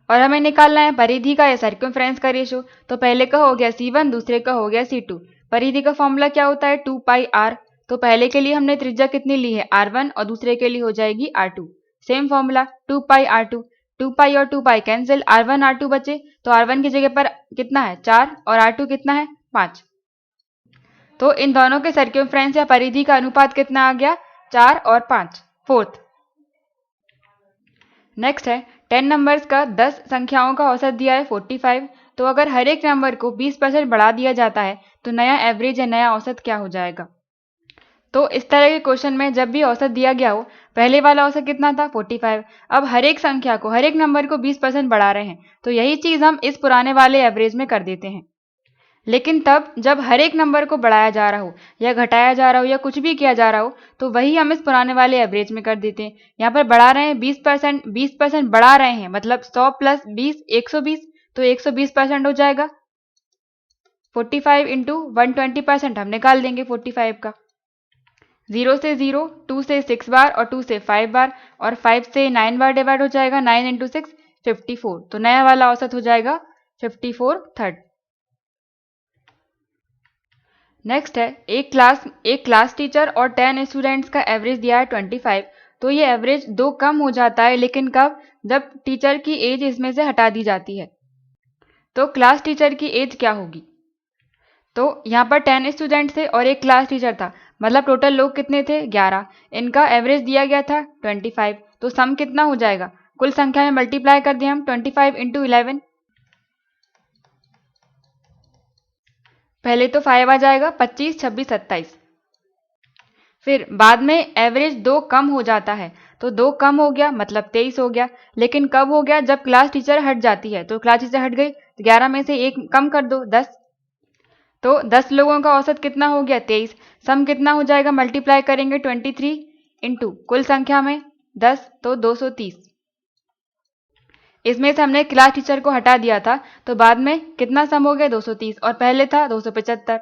Speaker 1: और हमें निकालना है परिधि का या सर्कमफ्रेंस का रेशो। तो पहले का हो गया C1, दूसरे का हो गया C2। परिधि का फॉर्मूला क्या होता है 2 पाई R। तो पहले के लिए हमने त्रिज्या कितनी ली है R1 और दूसरे के लिए हो जाएगी R2। सेम फॉर्मूला 2 पाई R2, 2 पाई और 2 पाई कैंसिल, R1 R2 बचे, तो R1 की जगह पर कितना है 4 और R2 कितना है 5। तो इन दोनों के सर्कमफ्रेंस या परिधि का अनुपात कितना आ गया 4 और 5, फोर्थ। नेक्स्ट है 10 नंबर्स का 10 संख्याओं का औसत दिया है 45। तो अगर हर एक नंबर को 20% बढ़ा दिया जाता है तो नया एवरेज या नया औसत क्या हो जाएगा। तो इस तरह के क्वेश्चन में जब भी औसत दिया गया हो, पहले वाला औसत कितना था 45, अब हर एक संख्या को हर एक नंबर को 20% बढ़ा रहे हैं, तो यही चीज हम इस पुराने वाले एवरेज में कर देते हैं। लेकिन तब जब हर एक नंबर को बढ़ाया जा रहा हो या घटाया जा रहा हो या कुछ भी किया जा रहा हो, तो वही हम इस पुराने वाले एवरेज में कर देते हैं। यहाँ पर बढ़ा रहे हैं 20%, 20% बढ़ा रहे हैं मतलब 100 प्लस 20 120, तो 120% हो जाएगा। 45 इंटू 120% हम निकाल देंगे 45 का। 0 से 0, 2 से 6 बार और 2 से 5 बार और 5 से 9 बार डिवाइड हो जाएगा, 9 इंटू 6 54, तो नया वाला औसत हो जाएगा 54 थर्ड। नेक्स्ट है एक क्लास टीचर और 10 स्टूडेंट्स का एवरेज दिया है 25। तो ये एवरेज 2 कम हो जाता है, लेकिन कब, जब टीचर की एज इसमें से हटा दी जाती है। तो क्लास टीचर की एज क्या होगी, तो यहाँ पर 10 स्टूडेंट थे और एक क्लास टीचर था, मतलब टोटल लोग कितने थे 11। इनका एवरेज दिया गया था 25, तो सम कितना हो जाएगा, कुल संख्या में मल्टीप्लाई कर दिया हम 25 इंटू 11, पहले तो 5 आ जाएगा, 25 26 27। फिर बाद में एवरेज 2 कम हो जाता है, तो 2 कम हो गया मतलब 23 हो गया। लेकिन कब हो गया, जब क्लास टीचर हट जाती है। तो क्लास टीचर हट गई तो 11 में से 1 कम कर दो 10, तो 10 लोगों का औसत कितना हो गया 23। सम कितना हो जाएगा, मल्टीप्लाई करेंगे 23 इंटू कुल संख्या में 10, तो 230। इसमें से हमने क्लास टीचर को हटा दिया था, तो बाद में कितना सम हो गया 230 और पहले था 275।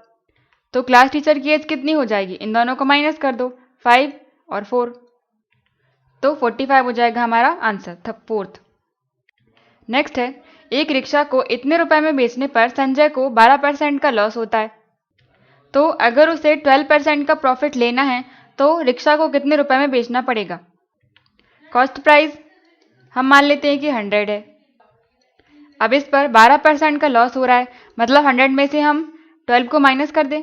Speaker 1: तो क्लास टीचर की एज कितनी हो जाएगी, इन दोनों को माइनस कर दो 5 और 4, तो 45 हो जाएगा हमारा आंसर फोर्थ। नेक्स्ट है एक रिक्शा को इतने रुपए में बेचने पर संजय को 12% का लॉस होता है। तो अगर उसे 12% का प्रॉफिट लेना है तो रिक्शा को कितने रुपए में बेचना पड़ेगा। कॉस्ट प्राइस हम मान लेते हैं कि 100 है। अब इस पर 12% का लॉस हो रहा है, मतलब 100 में से हम 12 को माइनस कर दें।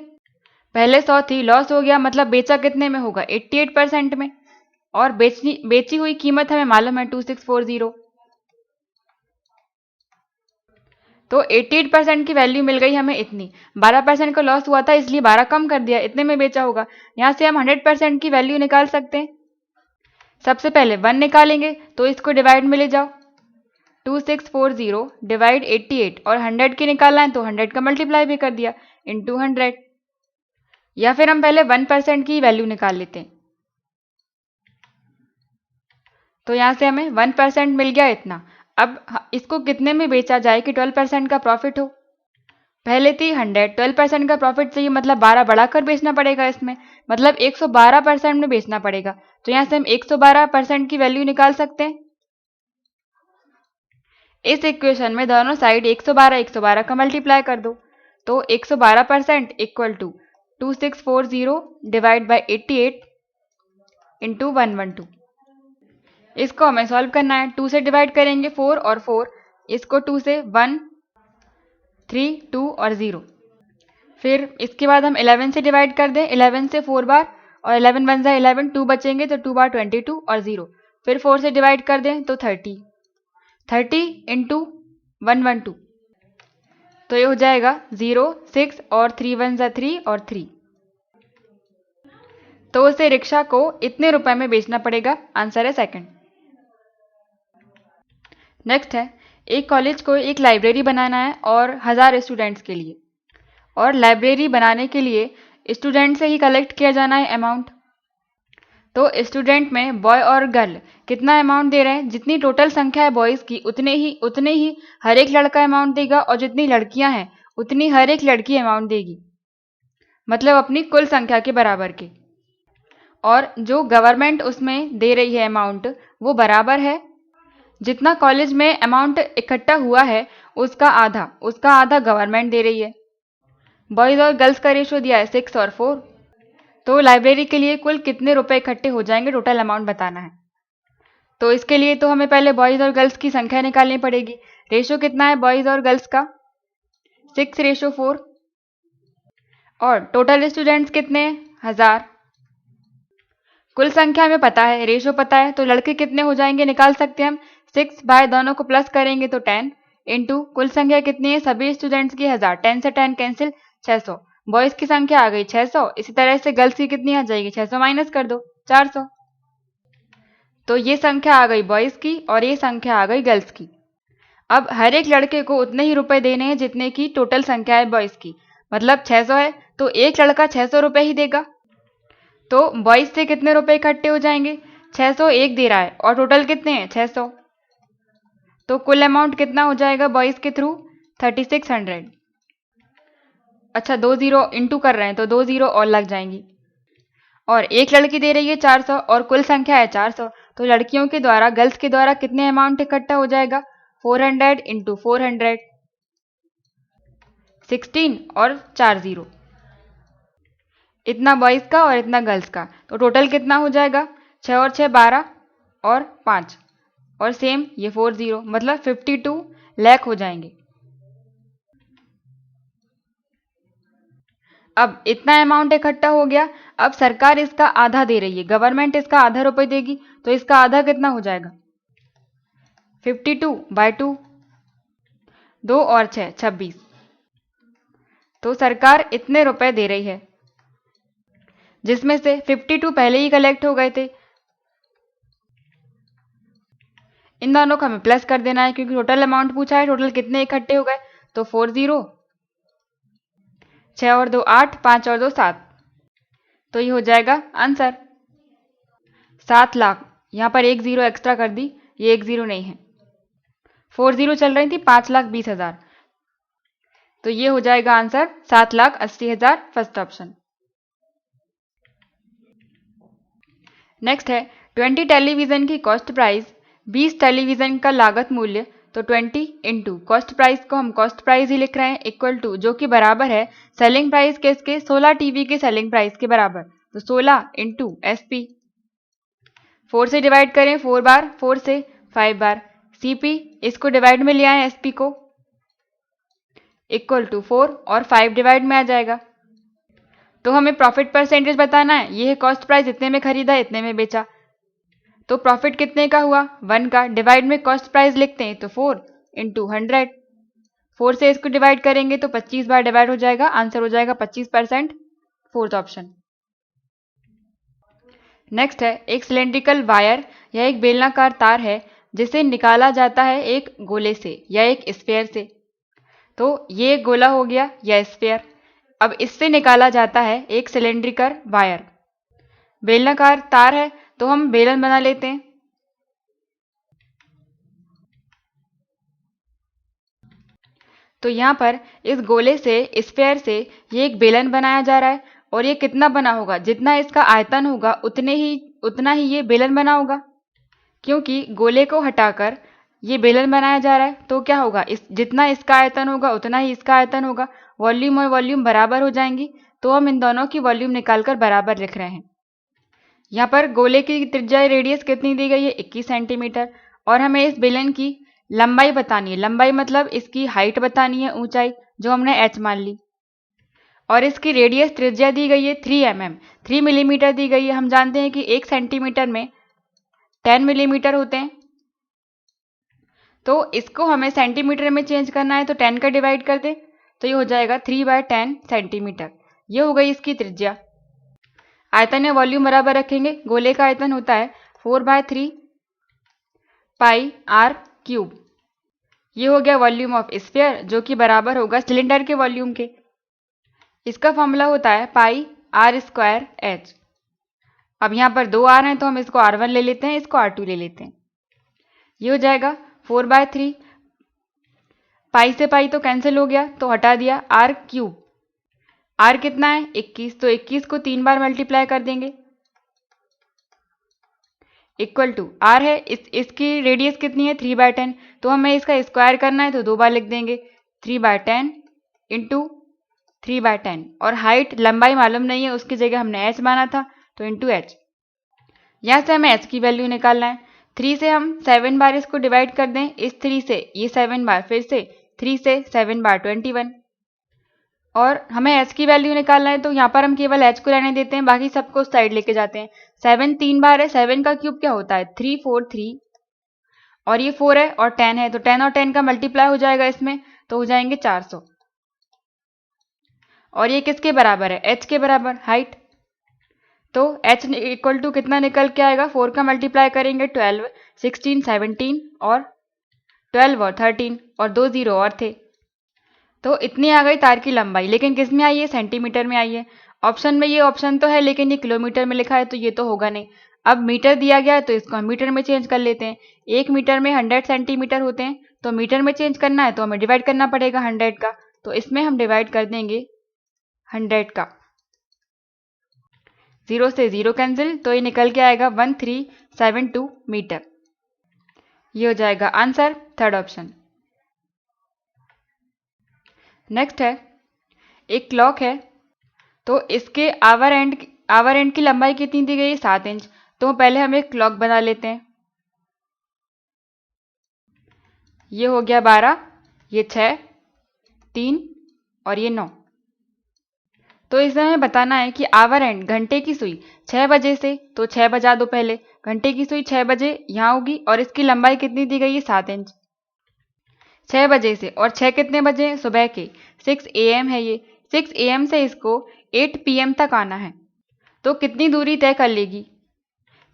Speaker 1: पहले 100 थी, लॉस हो गया, मतलब बेचा कितने में होगा 88% में, और बेची हुई कीमत हमें मालूम है 2640। तो 88% की वैल्यू मिल गई हमें इतनी। 12% का लॉस हुआ था इसलिए 12 कम कर दिया, इतने में बेचा होगा। यहाँ से हम 100% की वैल्यू निकाल सकते हैं। सबसे पहले 1 निकालेंगे, तो इसको डिवाइड में ले जाओ, 2640 डिवाइड 88, और 100 की निकालना है तो 100 का मल्टीप्लाई भी कर दिया इंटू 100। या फिर हम पहले 1% की वैल्यू निकाल लेते हैं। तो यहाँ से हमें 1% मिल गया इतना। अब इसको कितने में बेचा जाए कि 12% का प्रॉफिट हो? पहले थी 100, 12% का प्रॉफिट चाहिए, मतलब 12 बढ़ाकर बेचना पड़ेगा इसमें, मतलब 112% में बेचना पड़ेगा। तो यहाँ से हम 112% की वैल्यू निकाल सकते हैं। इस इक्वेशन में दोनों साइड 112 112 का मल्टीप्लाई कर दो। तो 112% equal to 2640 divide by 88 into 112। इसको हमें सॉल्व करना है। 2 से डिवाइड करेंगे 4 और 4, इसको 2 से 1 3 2 और 0। फिर इसके बाद हम 11 से डिवाइड कर दें, 11 से 4 बार, और 11 1 जा 11, 2 बचेंगे तो 2 बार 22 और 0। फिर 4 से डिवाइड कर दें तो 30 इंटू 112, तो ये हो जाएगा 0 6 और 3 1 जा 3 और 3। तो उसे रिक्शा को इतने रुपए में बेचना पड़ेगा। आंसर है सेकंड। नेक्स्ट है, एक कॉलेज को एक लाइब्रेरी बनाना है और 1000 स्टूडेंट्स के लिए, और लाइब्रेरी बनाने के लिए स्टूडेंट से ही कलेक्ट किया जाना है अमाउंट। तो स्टूडेंट में बॉय और गर्ल कितना अमाउंट दे रहे हैं, जितनी टोटल संख्या है बॉयज़ की उतने ही हर एक लड़का अमाउंट देगा, और जितनी लड़कियां हैं उतनी हर एक लड़की अमाउंट देगी, मतलब अपनी कुल संख्या के बराबर के। और जो गवर्नमेंट उसमें दे रही है अमाउंट वो बराबर है, जितना कॉलेज में अमाउंट इकट्ठा हुआ है उसका आधा गवर्नमेंट दे रही है। बॉयज़ और गर्ल्स का रेशो दिया है 6 और 4। तो लाइब्रेरी के लिए कुल कितने रुपए इकट्ठे हो जाएंगे, टोटल अमाउंट बताना है। तो इसके लिए तो हमें पहले बॉयज़ और गर्ल्स की संख्या निकालनी पड़ेगी। रेशो कितना है बॉयज़ और गर्ल्स का? 6:4। और टोटल स्टूडेंट्स कितने हैं? 1000। कुल संख्या हमें पता है, रेशो पता है, तो लड़के कितने हो जाएंगे निकाल सकते हैं हम। 6 बाय दोनों को प्लस करेंगे तो 10 इंटू कुल संख्या कितनी है सभी स्टूडेंट्स की 1000। 10 से 10 कैंसिल, 600। बॉयज़ की संख्या आ गई 600। इसी तरह से गर्ल्स की कितनी आ जाएगी, 600 माइनस कर दो, 400। तो ये संख्या आ गई बॉयज़ की और ये संख्या आ गई गर्ल्स की। अब हर एक लड़के को उतने ही रुपए देने हैं जितने की टोटल संख्या है बॉयज़ की, मतलब 600 है तो एक लड़का 600 रुपए ही देगा। तो बॉयज़ से कितने रुपए इकट्ठे हो जाएंगे, 600 एक दे रहा है और टोटल कितने हैं 600। तो कुल अमाउंट कितना हो जाएगा बॉयज़ के थ्रू, 3600। अच्छा 2 जीरो इंटू कर रहे हैं तो 2 जीरो और लग जाएंगी। और एक लड़की दे रही है 400 और कुल संख्या है 400, तो लड़कियों के द्वारा गर्ल्स के द्वारा कितने अमाउंट इकट्ठा हो जाएगा, 400 इंटू 400, 16 और 4 जीरो। इतना बॉयज़ का और इतना गर्ल्स का, तो टोटल कितना हो जाएगा, 6 और 6 12 और 5 और सेम ये 4 जीरो, मतलब 52 लाख हो जाएंगे। अब इतना अमाउंट इकट्ठा हो गया। अब सरकार इसका आधा दे रही है, गवर्नमेंट इसका आधा रुपए देगी, तो इसका आधा कितना हो जाएगा, 52/2, 2 और 6 26। तो सरकार इतने रुपए दे रही है, जिसमें से 52 पहले ही कलेक्ट हो गए थे। इन दोनों को हमें प्लस कर देना है क्योंकि टोटल अमाउंट पूछा है, टोटल कितने इकट्ठे हो गए, तो 4 जीरो, 6 और 2 8, 5 और 2 7। तो ये हो जाएगा आंसर 7 लाख। यहाँ पर एक जीरो एक्स्ट्रा कर दी, ये एक जीरो नहीं है, 4 जीरो चल रही थी, 5,20,000। तो ये हो जाएगा आंसर 7,80,000, फर्स्ट ऑप्शन। नेक्स्ट है 20 टेलीविजन की कॉस्ट प्राइस, 20 टेलीविजन का लागत मूल्य, तो 20 इंटू कॉस्ट प्राइस को हम कॉस्ट प्राइस ही लिख रहे हैं, इक्वल टू जो कि बराबर है सेलिंग प्राइस के इसके 16 टीवी के सेलिंग प्राइस के बराबर, तो 16 इंटू एसपी। 4 से डिवाइड करें 4 बार, 4 से 5 बार, सीपी इसको डिवाइड में ले आए एसपी को, इक्वल टू 4 और 5 डिवाइड में आ जाएगा। तो हमें प्रॉफिट परसेंटेज बताना है, ये है कॉस्ट प्राइस, इतने में खरीदा इतने में बेचा, तो प्रॉफिट कितने का हुआ 1 का, डिवाइड में कॉस्ट प्राइस लिखते हैं तो 4 इंटू 100। 4 से इसको डिवाइड करेंगे तो 25 बार डिवाइड हो जाएगा, आंसर हो जाएगा 25%, फोर्थ ऑप्शन। नेक्स्ट है एक सिलेंड्रिकल वायर या एक बेलनाकार तार है जिसे निकाला जाता है एक गोले से या एक स्फेयर से। तो ये एक गोला हो गया या स्फेयर। अब इससे निकाला जाता है एक सिलेंड्रिकल वायर। बेलनाकार तार है तो हम बेलन बना लेते हैं। तो यहाँ पर इस गोले से, स्फेयर से ये एक बेलन बनाया जा रहा है और ये कितना बना होगा, जितना इसका आयतन होगा उतना ही ये बेलन बना होगा। क्योंकि गोले को हटाकर ये बेलन बनाया जा रहा है तो क्या होगा, जितना इसका आयतन होगा उतना ही इसका आयतन होगा। वॉल्यूम और वॉल्यूम बराबर हो जाएंगी तो हम इन दोनों की वॉल्यूम निकालकर बराबर लिख रहे हैं। यहाँ पर गोले की त्रिज्या रेडियस कितनी दी गई है, 21 सेंटीमीटर, और हमें इस बेलन की लंबाई बतानी है। लंबाई मतलब इसकी हाइट बतानी है, ऊंचाई, जो हमने h मान ली। और इसकी रेडियस त्रिज्या दी गई है 3 mm, 3 मिलीमीटर दी गई है। हम जानते हैं कि 1 सेंटीमीटर में 10 मिलीमीटर होते हैं, तो इसको हमें सेंटीमीटर में चेंज करना है तो 10 का डिवाइड कर दे तो ये हो जाएगा 3/10 सेंटीमीटर। ये हो गई इसकी त्रिज्या। आयतन या वॉल्यूम बराबर रखेंगे। गोले का आयतन होता है 4/3 पाई r क्यूब। ये हो गया वॉल्यूम ऑफ स्फीयर, जो कि बराबर होगा सिलेंडर के वॉल्यूम के। इसका फॉर्मूला होता है पाई r² h। अब यहाँ पर 2 r हैं तो हम इसको r1 ले लेते हैं, इसको r2 ले लेते हैं। ये हो जाएगा 4/3, पाई से पाई तो कैंसिल हो गया तो हटा दिया, r क्यूब। r कितना है 21, तो 21 को 3 बार मल्टीप्लाई कर देंगे, इक्वल टू r है, इसकी रेडियस कितनी है 3/10, तो हमें इसका स्क्वायर करना है तो 2 बार लिख देंगे 3/10 इंटू 3/10। और हाइट लंबाई मालूम नहीं है, उसकी जगह हमने h माना था तो इंटू h। यहाँ से हमें h की वैल्यू निकालना है। 3 से हम 7 बार इसको डिवाइड कर दें, इस 3 से ये 7 बार, फिर से 3 से 7 बार 21। और हमें h की वैल्यू निकालना है तो यहाँ पर हम केवल h को रहने देते हैं, बाकी सबको उस साइड लेके जाते हैं। 7 3 बार है, 7 का क्यूब क्या होता है 3 4 3, और ये 4 है और 10 है तो 10 और 10 का मल्टीप्लाई हो जाएगा इसमें, तो हो जाएंगे 400। और ये किसके बराबर है, h के बराबर, हाइट। तो h इक्वल टू कितना निकल के आएगा, 4 का मल्टीप्लाई करेंगे 12, 16, 17 और 12 और 13 और 2 0 और थे, तो इतनी आ गई तार की लंबाई। लेकिन किस में आई है, सेंटीमीटर में आई है। ऑप्शन में ये ऑप्शन तो है लेकिन ये किलोमीटर में लिखा है तो ये तो होगा नहीं। अब मीटर दिया गया है तो इसको हम मीटर में चेंज कर लेते हैं। 1 मीटर में 100 सेंटीमीटर होते हैं, तो मीटर में चेंज करना है तो हमें डिवाइड करना पड़ेगा 100 का, तो इसमें हम डिवाइड कर देंगे 100 का। 0 से 0 कैंसिल, तो ये निकल के आएगा 1372 मीटर। ये हो जाएगा आंसर, थर्ड ऑप्शन। नेक्स्ट है, एक क्लॉक है तो इसके आवर एंड की लंबाई कितनी दी गई है, 7 इंच। तो पहले हम एक क्लॉक बना लेते हैं। ये हो गया 12, ये 6, 3 और ये 9। तो इसमें हमें बताना है कि आवर एंड, घंटे की सुई 6 बजे से, तो 6 बजा दो पहले। घंटे की सुई 6 बजे यहाँ होगी और इसकी लंबाई कितनी दी गई है, 7 इंच। 6 बजे से, और 6 कितने बजे, सुबह के 6 AM है ये। 6 AM से इसको 8 PM तक आना है, तो कितनी दूरी तय कर लेगी,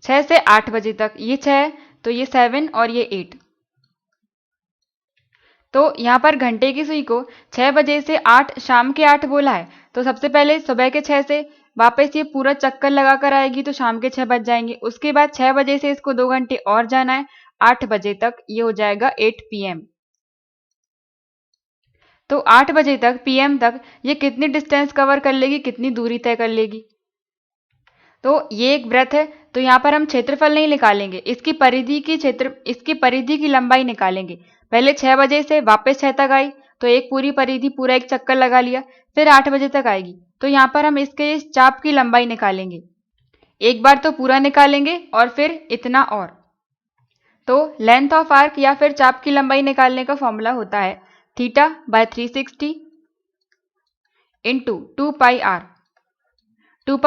Speaker 1: 6 से 8 बजे तक। ये 6 तो ये 7 और ये 8। तो यहाँ पर घंटे की सुई को 6 बजे से 8 शाम के 8 बोला है, तो सबसे पहले सुबह के 6 से वापस ये पूरा चक्कर लगा कर आएगी तो शाम के 6 बज जाएंगे। उसके बाद 6 बजे से इसको 2 घंटे और जाना है 8 बजे तक, ये हो जाएगा 8 PM। तो 8 बजे तक PM तक ये कितनी डिस्टेंस कवर कर लेगी, कितनी दूरी तय कर लेगी। तो ये एक वृत्त है, तो यहाँ पर हम क्षेत्रफल नहीं निकालेंगे, इसकी परिधि की लंबाई निकालेंगे। पहले 6 बजे से वापस 6 तक आई तो एक पूरी परिधि, पूरा एक चक्कर लगा लिया, फिर 8 बजे तक आएगी तो यहाँ पर हम इसके इस चाप की लंबाई निकालेंगे। एक बार तो पूरा निकालेंगे और फिर इतना और। तो लेंथ ऑफ आर्क या फिर चाप की लंबाई निकालने का फॉर्मूला होता है θ/360 into 2 pi R. 2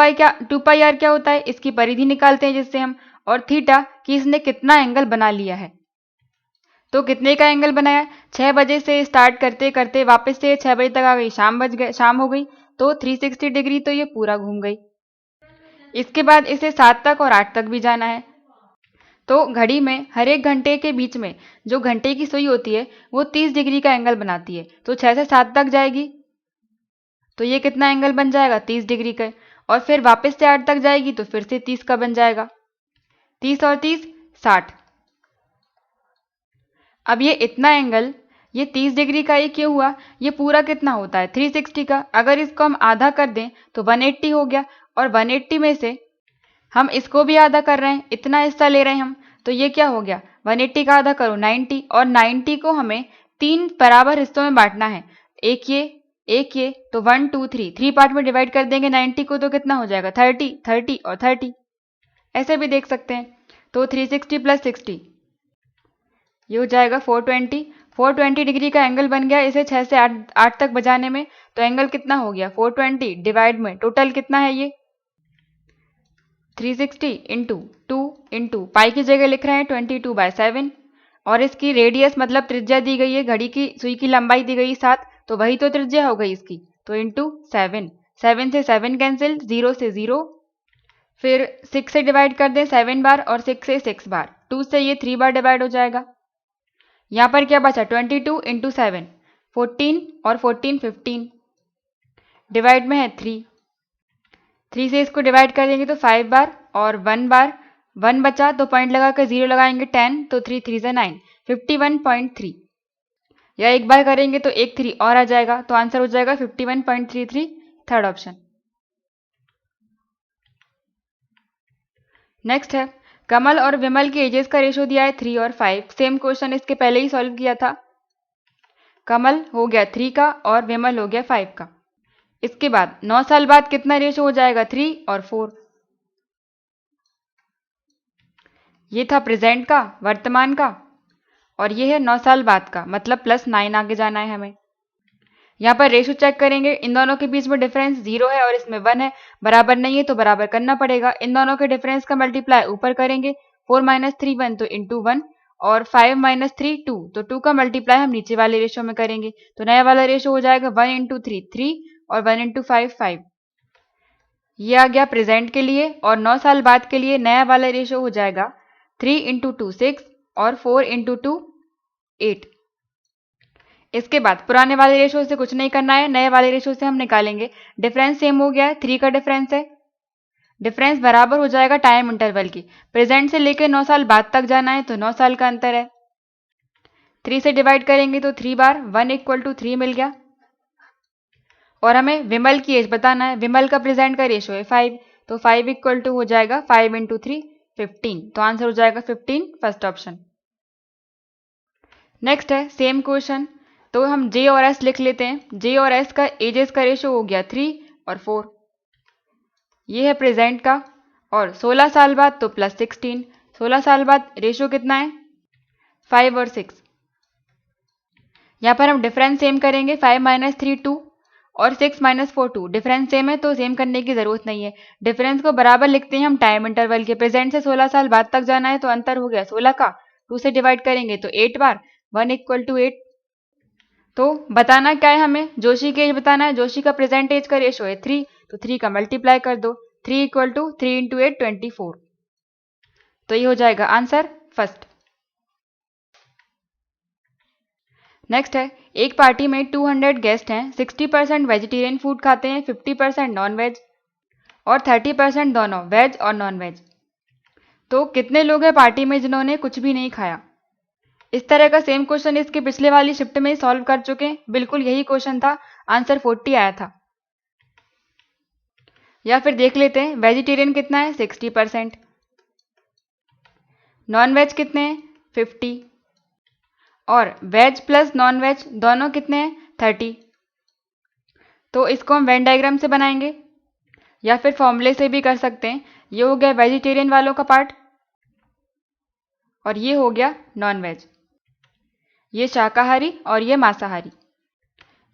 Speaker 1: pi R क्या होता है, इसकी परिधि निकालते हैं जिससे हम, और थीटा कि इसने कितना एंगल बना लिया है। तो कितने का एंगल बनाया, 6 बजे से स्टार्ट करते करते वापस से 6 बजे तक आ गई, शाम हो गई, तो 360 डिग्री तो ये पूरा घूम गई। इसके बाद इसे 7 तक और 8 तक भी जाना है। तो घड़ी में हर एक घंटे के बीच में जो घंटे की सुई होती है वो 30 डिग्री का एंगल बनाती है, तो 6 से 7 तक जाएगी तो ये कितना एंगल बन जाएगा, 30 डिग्री का। और फिर वापस से 8 तक जाएगी तो फिर से 30 का बन जाएगा। 30 और 30 60। अब ये इतना एंगल, ये 30 डिग्री का ये क्यों हुआ, ये पूरा कितना होता है 360 का। अगर इसको हम आधा कर दें तो 180 हो गया, और 180 में से हम इसको भी आधा कर रहे हैं, इतना हिस्सा ले रहे हैं हम, तो ये क्या हो गया, 180 का आधा करो 90, और 90 को हमें 3 बराबर हिस्सों में बांटना है, एक ये, तो 1 2 3 पार्ट में डिवाइड कर देंगे 90 को, तो कितना हो जाएगा 30 30 और 30। ऐसे भी देख सकते हैं। तो 360 प्लस 60 ये हो जाएगा 420। 420 डिग्री का एंगल बन गया इसे 6 से 8 तक बजाने में। तो एंगल कितना हो गया, 420 डिवाइड में टोटल कितना है ये 360 इंटू 2 इंटू पाई की जगह लिख रहे हैं 22/7, और इसकी रेडियस मतलब त्रिज्या दी गई है, घड़ी की सुई की लंबाई दी गई 7, तो वही तो त्रिज्या हो गई इसकी, तो इंटू 7। 7 से 7 कैंसिल, 0 से 0, फिर 6 से डिवाइड कर दें 7 बार, और 6 से 6 बार, 2 से ये 3 बार डिवाइड हो जाएगा। यहाँ पर क्या बचा 22 इंटू 7 14, और 14 15, डिवाइड में है 3 से इसको डिवाइड कर देंगे तो 5 बार, और 1 बार 1 बचा तो पॉइंट लगा कर 0 लगाएंगे 10, तो 3 3 से 9, 51.3। या एक बार करेंगे तो एक 3 और आ जाएगा, तो आंसर हो जाएगा 51.33, थर्ड ऑप्शन। नेक्स्ट है, कमल और विमल के एजेस का रेशो दिया है 3 और 5। सेम क्वेश्चन इसके पहले ही सॉल्व किया था। कमल हो गया 3 का और विमल हो गया 5 का। इसके बाद 9 साल बाद कितना रेशो हो जाएगा, 3 और 4। ये था प्रेजेंट का, वर्तमान का, और ये है 9 साल बाद का, मतलब +9 आगे जाना है हमें। यहाँ पर रेशो चेक करेंगे, इन दोनों के बीच में डिफरेंस 0 है और इसमें 1 है, बराबर नहीं है तो बराबर करना पड़ेगा। इन दोनों के डिफरेंस का मल्टीप्लाई ऊपर करेंगे, 4 - 3 1, तो इंटू 1, और 5 - 3 2, तो 2 का मल्टीप्लाई हम नीचे वाले रेशो में करेंगे, तो नया वाला रेशो हो जाएगा 1 × 3 3, और 1 × 5 5। ये आ गया प्रेजेंट के लिए, और 9 साल बाद के लिए नया वाला रेशो हो जाएगा 3 × 2 6, और 4 × 2 8। इसके बाद पुराने वाले रेशो से कुछ नहीं करना है, नए वाले रेशो से हम निकालेंगे। डिफरेंस सेम हो गया है, 3 का डिफरेंस है, डिफरेंस बराबर हो जाएगा टाइम इंटरवल की। प्रेजेंट से लेकर 9 साल बाद तक जाना है, तो 9 साल का अंतर है। 3 से डिवाइड करेंगे तो 3 बार, 1 = 3 मिल गया। और हमें विमल की एज बताना है, विमल का प्रेजेंट का रेशो है 5, तो 5 = हो जाएगा 5 × 3 15, तो आंसर हो जाएगा 15, फर्स्ट ऑप्शन। नेक्स्ट है सेम क्वेश्चन, तो हम J और S लिख लेते हैं। J और S का एजेस का रेशो हो गया 3 और 4। ये है प्रेजेंट का, और 16 साल बाद तो +16, 16 साल बाद रेशो कितना है 5 और 6। यहाँ पर हम डिफरेंस सेम करेंगे, 5 - 3 2, और 6 - 4 2, डिफरेंस सेम है तो सेम करने की जरूरत नहीं है। डिफरेंस को बराबर लिखते हैं हम टाइम इंटरवल के। प्रेजेंट से 16 साल बाद तक जाना है, तो अंतर हो गया 16 का, 2 से डिवाइड करेंगे तो 8 बार, 1 = 8। तो बताना क्या है हमें, जोशी की एज बताना है। जोशी का प्रेजेंट एज का रेशो है 3, तो 3 का मल्टीप्लाई कर दो, 3 = 3 × 8 24, तो ये हो जाएगा आंसर फर्स्ट। नेक्स्ट है, एक पार्टी में 200 गेस्ट हैं, 60% वेजिटेरियन फूड खाते हैं, 50% नॉन वेज, और 30% दोनों वेज और नॉन वेज। तो कितने लोग हैं पार्टी में जिन्होंने कुछ भी नहीं खाया। इस तरह का सेम क्वेश्चन इसके पिछले वाली शिफ्ट में सॉल्व कर चुके हैं, बिल्कुल यही क्वेश्चन था, आंसर 40 आया था। या फिर देख लेते हैं, वेजिटेरियन कितना है 60%, नॉन वेज कितने हैं 50, और वेज प्लस नॉन वेज दोनों कितने हैं 30। तो इसको हम वेन डायग्राम से बनाएंगे, या फिर फॉर्मूले से भी कर सकते हैं। ये हो गया वेजिटेरियन वालों का पार्ट, और ये हो गया नॉन वेज, ये शाकाहारी और ये मांसाहारी,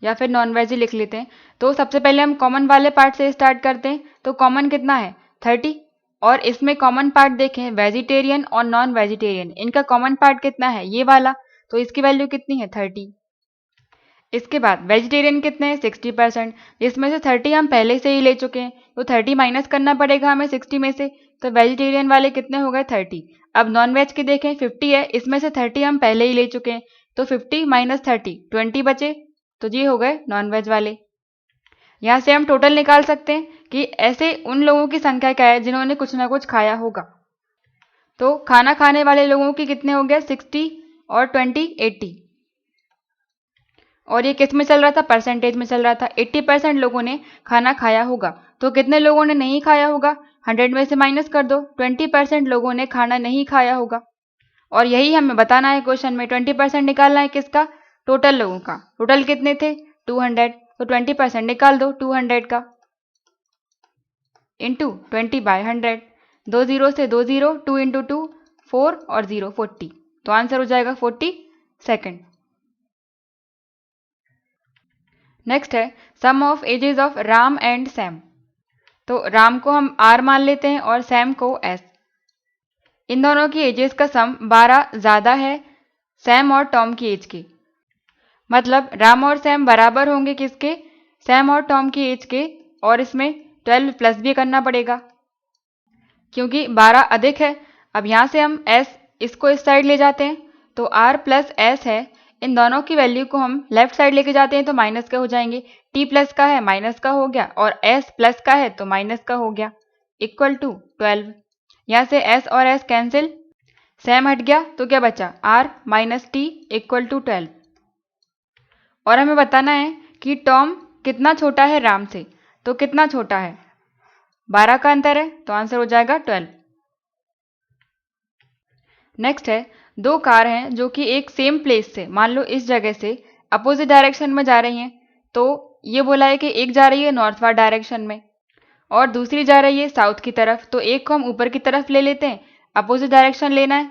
Speaker 1: या फिर नॉन वेज ही लिख लेते हैं। तो सबसे पहले हम कॉमन वाले पार्ट से स्टार्ट करते हैं। तो कॉमन कितना है 30, और इसमें कॉमन पार्ट देखें वेजिटेरियन और नॉन वेजिटेरियन, इनका कॉमन पार्ट कितना है ये वाला, तो इसकी वैल्यू कितनी है 30। इसके बाद वेजिटेरियन कितने हैं 60%, जिसमें से 30 हम पहले से ही ले चुके हैं, तो 30 माइनस करना पड़ेगा हमें 60 में से, तो वेजिटेरियन वाले कितने हो गए 30। अब नॉन वेज के देखें 50 है, इसमें से 30 हम पहले ही ले चुके हैं, तो 50 - 30 20 बचे, तो ये हो गए नॉन वेज वाले। यहाँ से हम टोटल निकाल सकते हैं कि ऐसे उन लोगों की संख्या क्या है जिन्होंने कुछ ना कुछ खाया होगा। तो खाना खाने वाले लोगों की कितने हो गया 60 और 20 80। और ये किस में चल रहा था, परसेंटेज में चल रहा था। 80% लोगों ने खाना खाया होगा। तो कितने लोगों ने नहीं खाया होगा, 100 में से माइनस कर दो, 20% लोगों ने खाना नहीं खाया होगा। और यही हमें बताना है क्वेश्चन में, 20% निकालना है किसका, टोटल लोगों का। टोटल कितने थे 200, तो 20% निकाल दो 200 का इंटू 20/100। 2 जीरो से 2 जीरो, 2 इंटू 2 4 और 0 40। तो आंसर हो जाएगा 40 सेकेंड। नेक्स्ट है sum of ages of Ram and Sam. तो राम को हम R मान लेते हैं और सैम को S। इन दोनों की एजेस का सम 12 ज़्यादा है सैम और टॉम की एज की। मतलब राम और सैम बराबर होंगे किसके, सैम और टॉम की एज के। और इसमें 12 प्लस भी करना पड़ेगा क्योंकि 12 अधिक है। अब यहाँ से हम S इसको इस साइड ले जाते हैं तो R प्लस S है। इन दोनों की वैल्यू को हम लेफ्ट साइड लेके जाते हैं तो माइनस के हो जाएंगे। T प्लस का है माइनस का हो गया और S प्लस का है तो माइनस का हो गया, इक्वल टू 12। यहाँ से S और S कैंसिल, सैम हट गया तो क्या बचा R minus T equal to 12। और हमें बताना है कि टॉम कितना छोटा है राम से। तो कितना छोटा है, 12 का अंतर है तो आंसर हो जाएगा 12। नेक्स्ट है दो कार हैं जो कि एक सेम प्लेस से, मान लो इस जगह से अपोजिट डायरेक्शन में जा रही हैं। तो ये बोला है कि एक जा रही है नॉर्थवर्ड डायरेक्शन में और दूसरी जा रही है साउथ की तरफ। तो एक को हम ऊपर की तरफ ले लेते हैं, अपोजिट डायरेक्शन लेना है,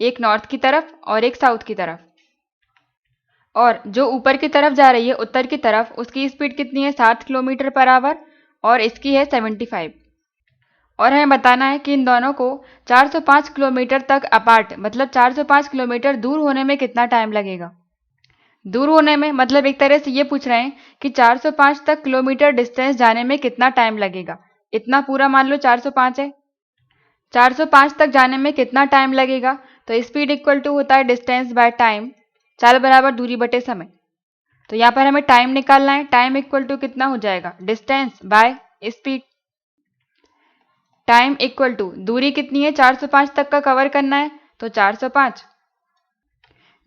Speaker 1: एक नॉर्थ की तरफ और एक साउथ की तरफ। और जो ऊपर की तरफ जा रही है उत्तर की तरफ, उसकी स्पीड कितनी है 7 किलोमीटर पर आवर और इसकी है 75। और हमें बताना है कि इन दोनों को 405 किलोमीटर तक अपार्ट, मतलब 405 किलोमीटर दूर होने में कितना टाइम लगेगा। दूर होने में मतलब एक तरह से ये पूछ रहे हैं कि 405 तक किलोमीटर डिस्टेंस जाने में कितना टाइम लगेगा। इतना पूरा मान लो 405 है, 405 तक जाने में कितना टाइम लगेगा। तो स्पीड इक्वल टू होता है डिस्टेंस बाय टाइम, चाल बराबर दूरी बटे समय। तो यहाँ पर हमें टाइम निकालना है, टाइम इक्वल टू कितना हो जाएगा, distance by speed. Time equal to दूरी कितनी है 405 तक का कवर करना है तो 405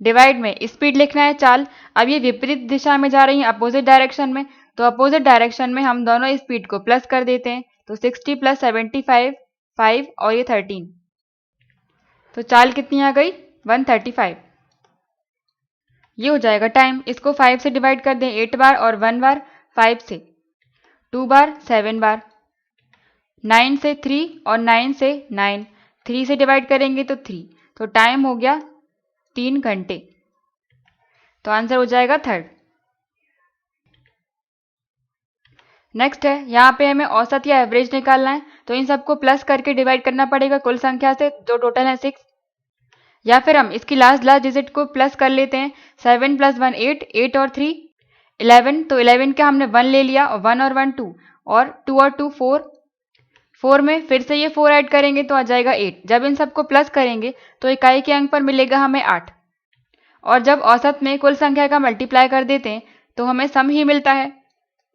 Speaker 1: डिवाइड में स्पीड लिखना है चाल। अब ये विपरीत दिशा में जा रही है अपोजिट डायरेक्शन में, तो अपोजिट डायरेक्शन में हम दोनों स्पीड को प्लस कर देते हैं। तो 60 प्लस 75 5 और ये 13, तो चाल कितनी आ गई 135। ये हो जाएगा टाइम। इसको 5 से डिवाइड कर दें 8 बार और 1 बार, 5 से 2 बार 7 बार, 9 से 3 और 9 से 9, 3 से डिवाइड करेंगे तो 3। तो टाइम हो गया 3 घंटे। तो आंसर हो जाएगा थर्ड। नेक्स्ट है यहाँ पे हमें औसत या एवरेज निकालना है। तो इन सबको प्लस करके डिवाइड करना पड़ेगा कुल संख्या से जो टोटल है 6। या फिर हम इसकी लास्ट डिजिट को प्लस कर लेते हैं। 7 प्लस 1 8, 8 और 3 11। तो 11 का हमने 1 ले लिया और 1 और 1 2 और 2 और 2 4। 4 में फिर से ये 4 ऐड करेंगे तो आ जाएगा 8। जब इन सबको प्लस करेंगे तो इकाई के अंक पर मिलेगा हमें 8। और जब औसत में कुल संख्या का मल्टीप्लाई कर देते हैं तो हमें सम ही मिलता है,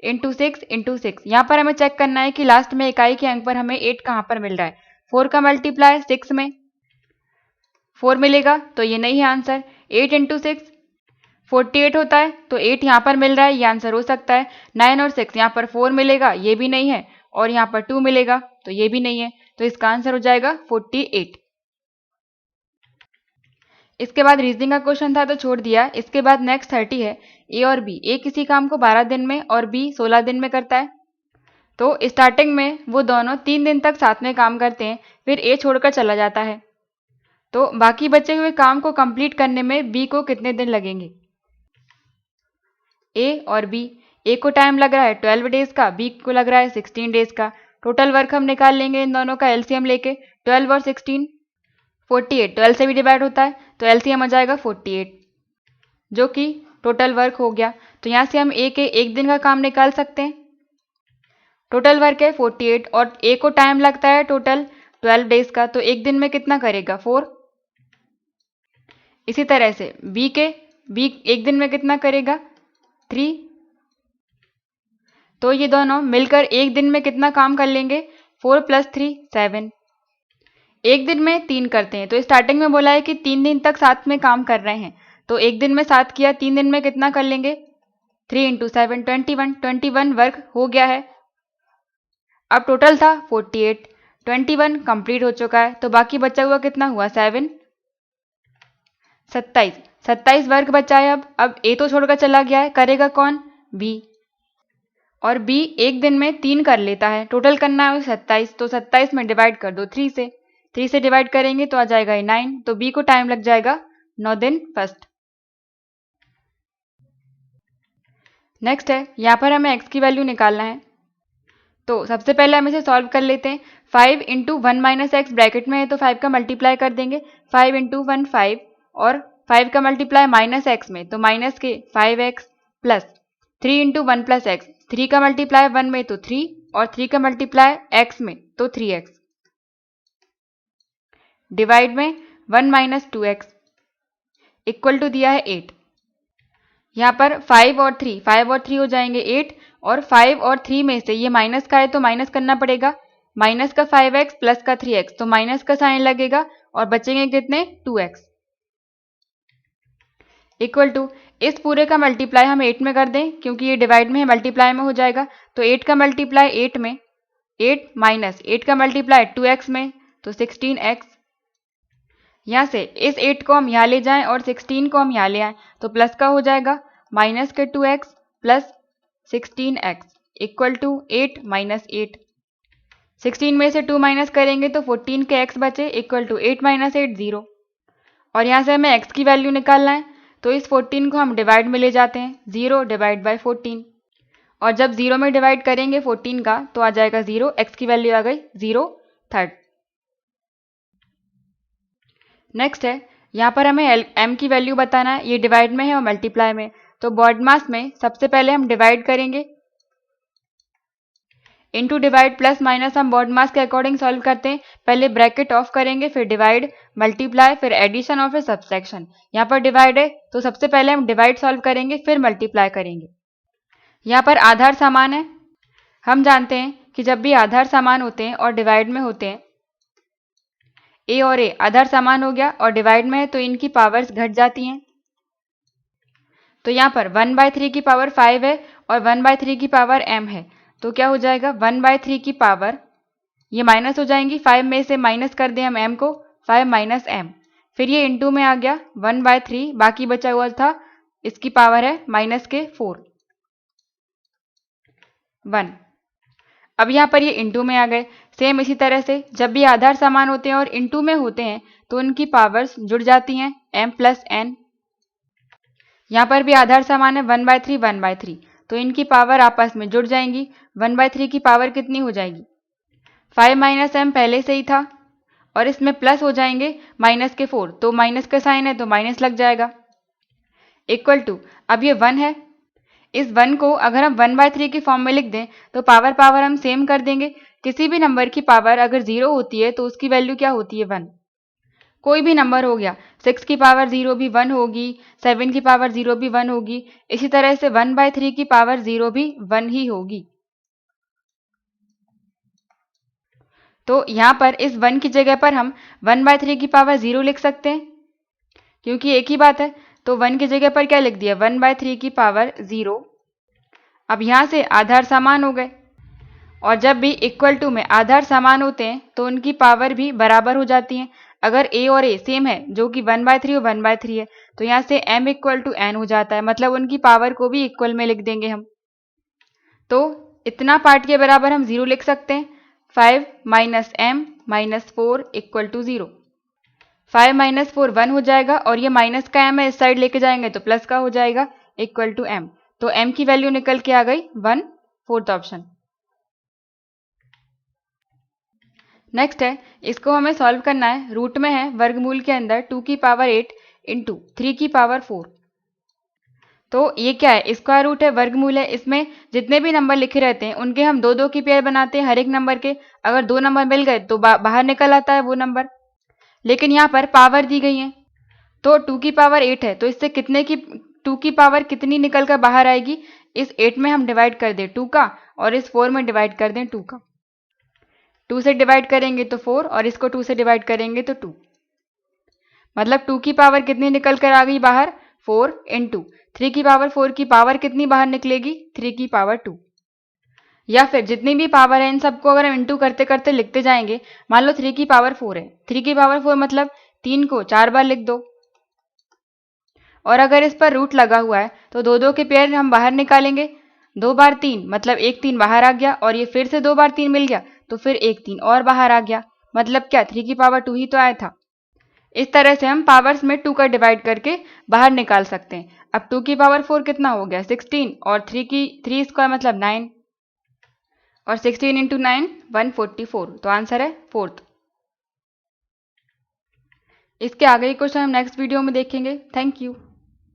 Speaker 1: इंटू 6 इंटू 6। यहाँ पर हमें चेक करना है कि लास्ट में इकाई के अंक पर हमें 8 कहाँ पर मिल रहा है। 4 का मल्टीप्लाई 6 में 4 मिलेगा तो ये नहीं है आंसर। 8 इंटू 6 48 होता है तो 8 यहाँ पर मिल रहा है, ये आंसर हो सकता है। 9 और 6 यहाँ पर 4 मिलेगा, ये भी नहीं है। और यहाँ पर 2 मिलेगा तो ये भी नहीं है। तो इसका आंसर हो जाएगा 48। इसके बाद रीजनिंग का क्वेश्चन था तो छोड़ दिया। इसके बाद नेक्स्ट 30 है। ए और बी, ए किसी काम को 12 दिन में और बी 16 दिन में करता है। तो स्टार्टिंग में वो दोनों 3 दिन तक साथ में काम करते हैं, फिर ए छोड़कर चला जाता है। तो बाकी बचे हुए काम को कंप्लीट करने में बी को कितने दिन लगेंगे। ए और बी, ए को टाइम लग रहा है 12 डेज का, बी को लग रहा है 16 डेज का। टोटल वर्क हम निकाल लेंगे इन दोनों का एलसीएम लेके। 12 और 16 48, 12 से भी डिवाइड होता है तो एलसीएम आ जाएगा 48, जो कि टोटल वर्क हो गया। तो यहाँ से हम ए के एक दिन का काम निकाल सकते हैं। टोटल वर्क है 48 और ए को टाइम लगता है टोटल 12 डेज का, तो एक दिन में कितना करेगा 4। इसी तरह से बी एक दिन में कितना करेगा 3। तो ये दोनों मिलकर एक दिन में कितना काम कर लेंगे? 4 + 3 7। एक दिन में 3 करते हैं, तो स्टार्टिंग में बोला है कि 3 दिन तक साथ में काम कर रहे हैं, तो एक दिन में 7 किया, 3 दिन में कितना कर लेंगे? 3 × 7 21 वर्क हो गया है। अब टोटल था 48, 21 कंप्लीट हो चुका है, तो बाकी बचा हुआ कितना हुआ? 7 27 वर्क बचा है। अब ए तो छोड़कर चला गया है, करेगा कौन? बी। और बी एक दिन में 3 कर लेता है, टोटल करना है 27, तो 27 में डिवाइड कर दो 3 से डिवाइड करेंगे तो आ जाएगा 9, तो बी को टाइम लग जाएगा 9 दिन फर्स्ट। नेक्स्ट है, यहाँ पर हमें x की वैल्यू निकालना है, तो सबसे पहले हम इसे सॉल्व कर लेते हैं। 5 × 1 - x ब्रैकेट में है, तो 5 का मल्टीप्लाई कर देंगे। 5 × 1 5, और 5 का मल्टीप्लाई -x में, तो माइनस के 5x प्लस 3 × 1 + x, 3 का मल्टीप्लाई 1 में तो 3, और 3 का मल्टीप्लाई x में तो 3x, डिवाइड में 1 - 2x इक्वल टू दिया है 8। यहाँ पर 5 और 3 हो जाएंगे 8, और 5 और 3 में से ये माइनस का है तो माइनस करना पड़ेगा, माइनस का 5x प्लस का 3x, तो माइनस का साइन लगेगा और बचेंगे कितने? 2x इक्वल टू, इस पूरे का मल्टीप्लाई हम 8 में कर दें, क्योंकि ये डिवाइड में है, मल्टीप्लाई में हो जाएगा, तो 8 का मल्टीप्लाई 8 में, 8 माइनस 8 का मल्टीप्लाई 2x में, तो 16x। यहाँ से इस 8 को हम यहाँ ले जाएं और 16 को हम यहाँ ले आएं, तो प्लस का हो जाएगा, माइनस के 2x plus 16x equal to 8 - 8। 16 में से 2 माइनस करेंगे तो 14 के x बचे इक्वल टू 8 - 8 0। और यहाँ से हमें x की वैल्यू निकालना है, तो इस 14 को हम डिवाइड में ले जाते हैं, 0 डिवाइड बाई 14, और जब 0 में डिवाइड करेंगे 14 का तो आ जाएगा 0, x की वैल्यू आ गई 0/3। नेक्स्ट है, यहाँ पर हमें m की वैल्यू बताना है, ये डिवाइड में है और मल्टीप्लाई में, तो बॉड मास में सबसे पहले हम डिवाइड करेंगे, इनटू डिवाइड प्लस माइनस हम बॉड मास के अकॉर्डिंग सॉल्व करते हैं। पहले ब्रैकेट ऑफ करेंगे, फिर डिवाइड, मल्टीप्लाई, फिर एडिशन और फिर सब्सट्रैक्शन। यहाँ पर डिवाइड है तो सबसे पहले हम डिवाइड सॉल्व करेंगे, फिर मल्टीप्लाई करेंगे। यहाँ पर आधार समान है, हम जानते हैं कि जब भी आधार समान होते हैं और डिवाइड में होते हैं, ए और ए आधार समान हो गया और डिवाइड में है तो इनकी पावर्स घट जाती हैं। तो यहाँ पर 1/3 की पावर 5 है और 1/3 की पावर m है, तो क्या हो जाएगा? 1/3 की पावर, ये माइनस हो जाएंगी, 5 में से माइनस कर दें हम m को, 5 - m, फिर ये इनटू में आ गया 1/3, बाकी बचा हुआ था इसकी पावर है माइनस के 4 1। अब यहाँ पर ये इनटू में आ गए। सेम इसी तरह से जब भी आधार समान होते हैं और इनटू में होते हैं तो उनकी पावर्स जुड़ जाती हैं, m + n। यहाँ पर भी आधार समान है, 1/3 1/3, तो इनकी पावर आपस में जुड़ जाएंगी। 1/3 की पावर कितनी हो जाएगी? 5 - m पहले से ही था, और इसमें प्लस हो जाएंगे माइनस के 4, तो माइनस का साइन है तो माइनस लग जाएगा, इक्वल टू, अब ये 1 है, इस 1 को अगर हम 1/3 की फॉर्म में लिख दें तो पावर हम सेम कर देंगे। किसी भी नंबर की पावर अगर 0 होती है तो उसकी वैल्यू क्या होती है? 1। कोई भी नंबर हो गया, 6 की पावर 0 भी 1 होगी, 7 की पावर 0 भी 1 होगी, इसी तरह से 1/3 की पावर 0 भी 1 ही होगी। तो यहाँ पर इस 1 की जगह पर हम 1/3 की पावर 0 लिख सकते हैं, क्योंकि एक ही बात है, तो 1 की जगह पर क्या लिख दिया? 1/3 की पावर 0। अब यहाँ से आधार समान हो गए, और जब भी इक्वल टू में आधार समान होते हैं तो उनकी पावर भी बराबर हो जाती हैं। अगर a और a सेम है, जो कि 1/3 और 1/3 है, तो यहाँ से m = n हो जाता है, मतलब उनकी पावर को भी इक्वल में लिख देंगे हम। तो इतना पार्ट के बराबर हम 0 लिख सकते हैं, 5 - m - 4 = 0। 5 - 4 1 हो जाएगा, और ये माइनस का m है, इस साइड लेके जाएंगे तो प्लस का हो जाएगा, इक्वल टू m। तो m की वैल्यू निकल के आ गई 1, 4th ऑप्शन। नेक्स्ट है, इसको हमें सॉल्व करना है, रूट में है, वर्गमूल के अंदर 2 की पावर 8 इंटू 3 की पावर 4। तो ये क्या है? स्क्वायर रूट है, वर्गमूल है, इसमें जितने भी नंबर लिखे रहते हैं उनके हम 2-2 की पेयर बनाते हैं हर एक नंबर के। अगर 2 नंबर मिल गए तो बाहर निकल आता है वो नंबर, लेकिन यहाँ पर पावर दी गई है, तो 2 की पावर 8 है, तो इससे कितने की 2 की पावर कितनी निकल कर बाहर आएगी? इस 8 में हम डिवाइड कर दें 2 का और इस 4 में डिवाइड कर दें 2 का। 2 से डिवाइड करेंगे तो 4 और इसको 2 से डिवाइड करेंगे तो 2, मतलब 2 की पावर कितनी निकल कर आ गई बाहर, 4 इंटू 3 की पावर 4 की पावर कितनी बाहर निकलेगी, 3 की पावर 2। या फिर जितनी भी पावर है इन सबको अगर हम इंटू करते करते लिखते जाएंगे, मान लो 3 की पावर 4 है, 3 की पावर 4 मतलब 3 को 4 बार लिख दो, और अगर इस पर रूट लगा हुआ है तो 2 के पेयर हम बाहर निकालेंगे, 2 बार 3 मतलब 1 3 बाहर आ गया, और ये फिर से 2 बार 3 मिल गया तो फिर 1 3 और बाहर आ गया, मतलब क्या 3 की पावर 2 ही तो आया था। इस तरह से हम पावर्स में 2 का डिवाइड करके बाहर निकाल सकते हैं। अब 2 की पावर 4 कितना हो गया 16, और 3 स्क्वायर मतलब 9, और 16 इंटू 9 144, तो आंसर है 4th। इसके आगे के क्वेश्चन हम नेक्स्ट वीडियो में देखेंगे। Thank you.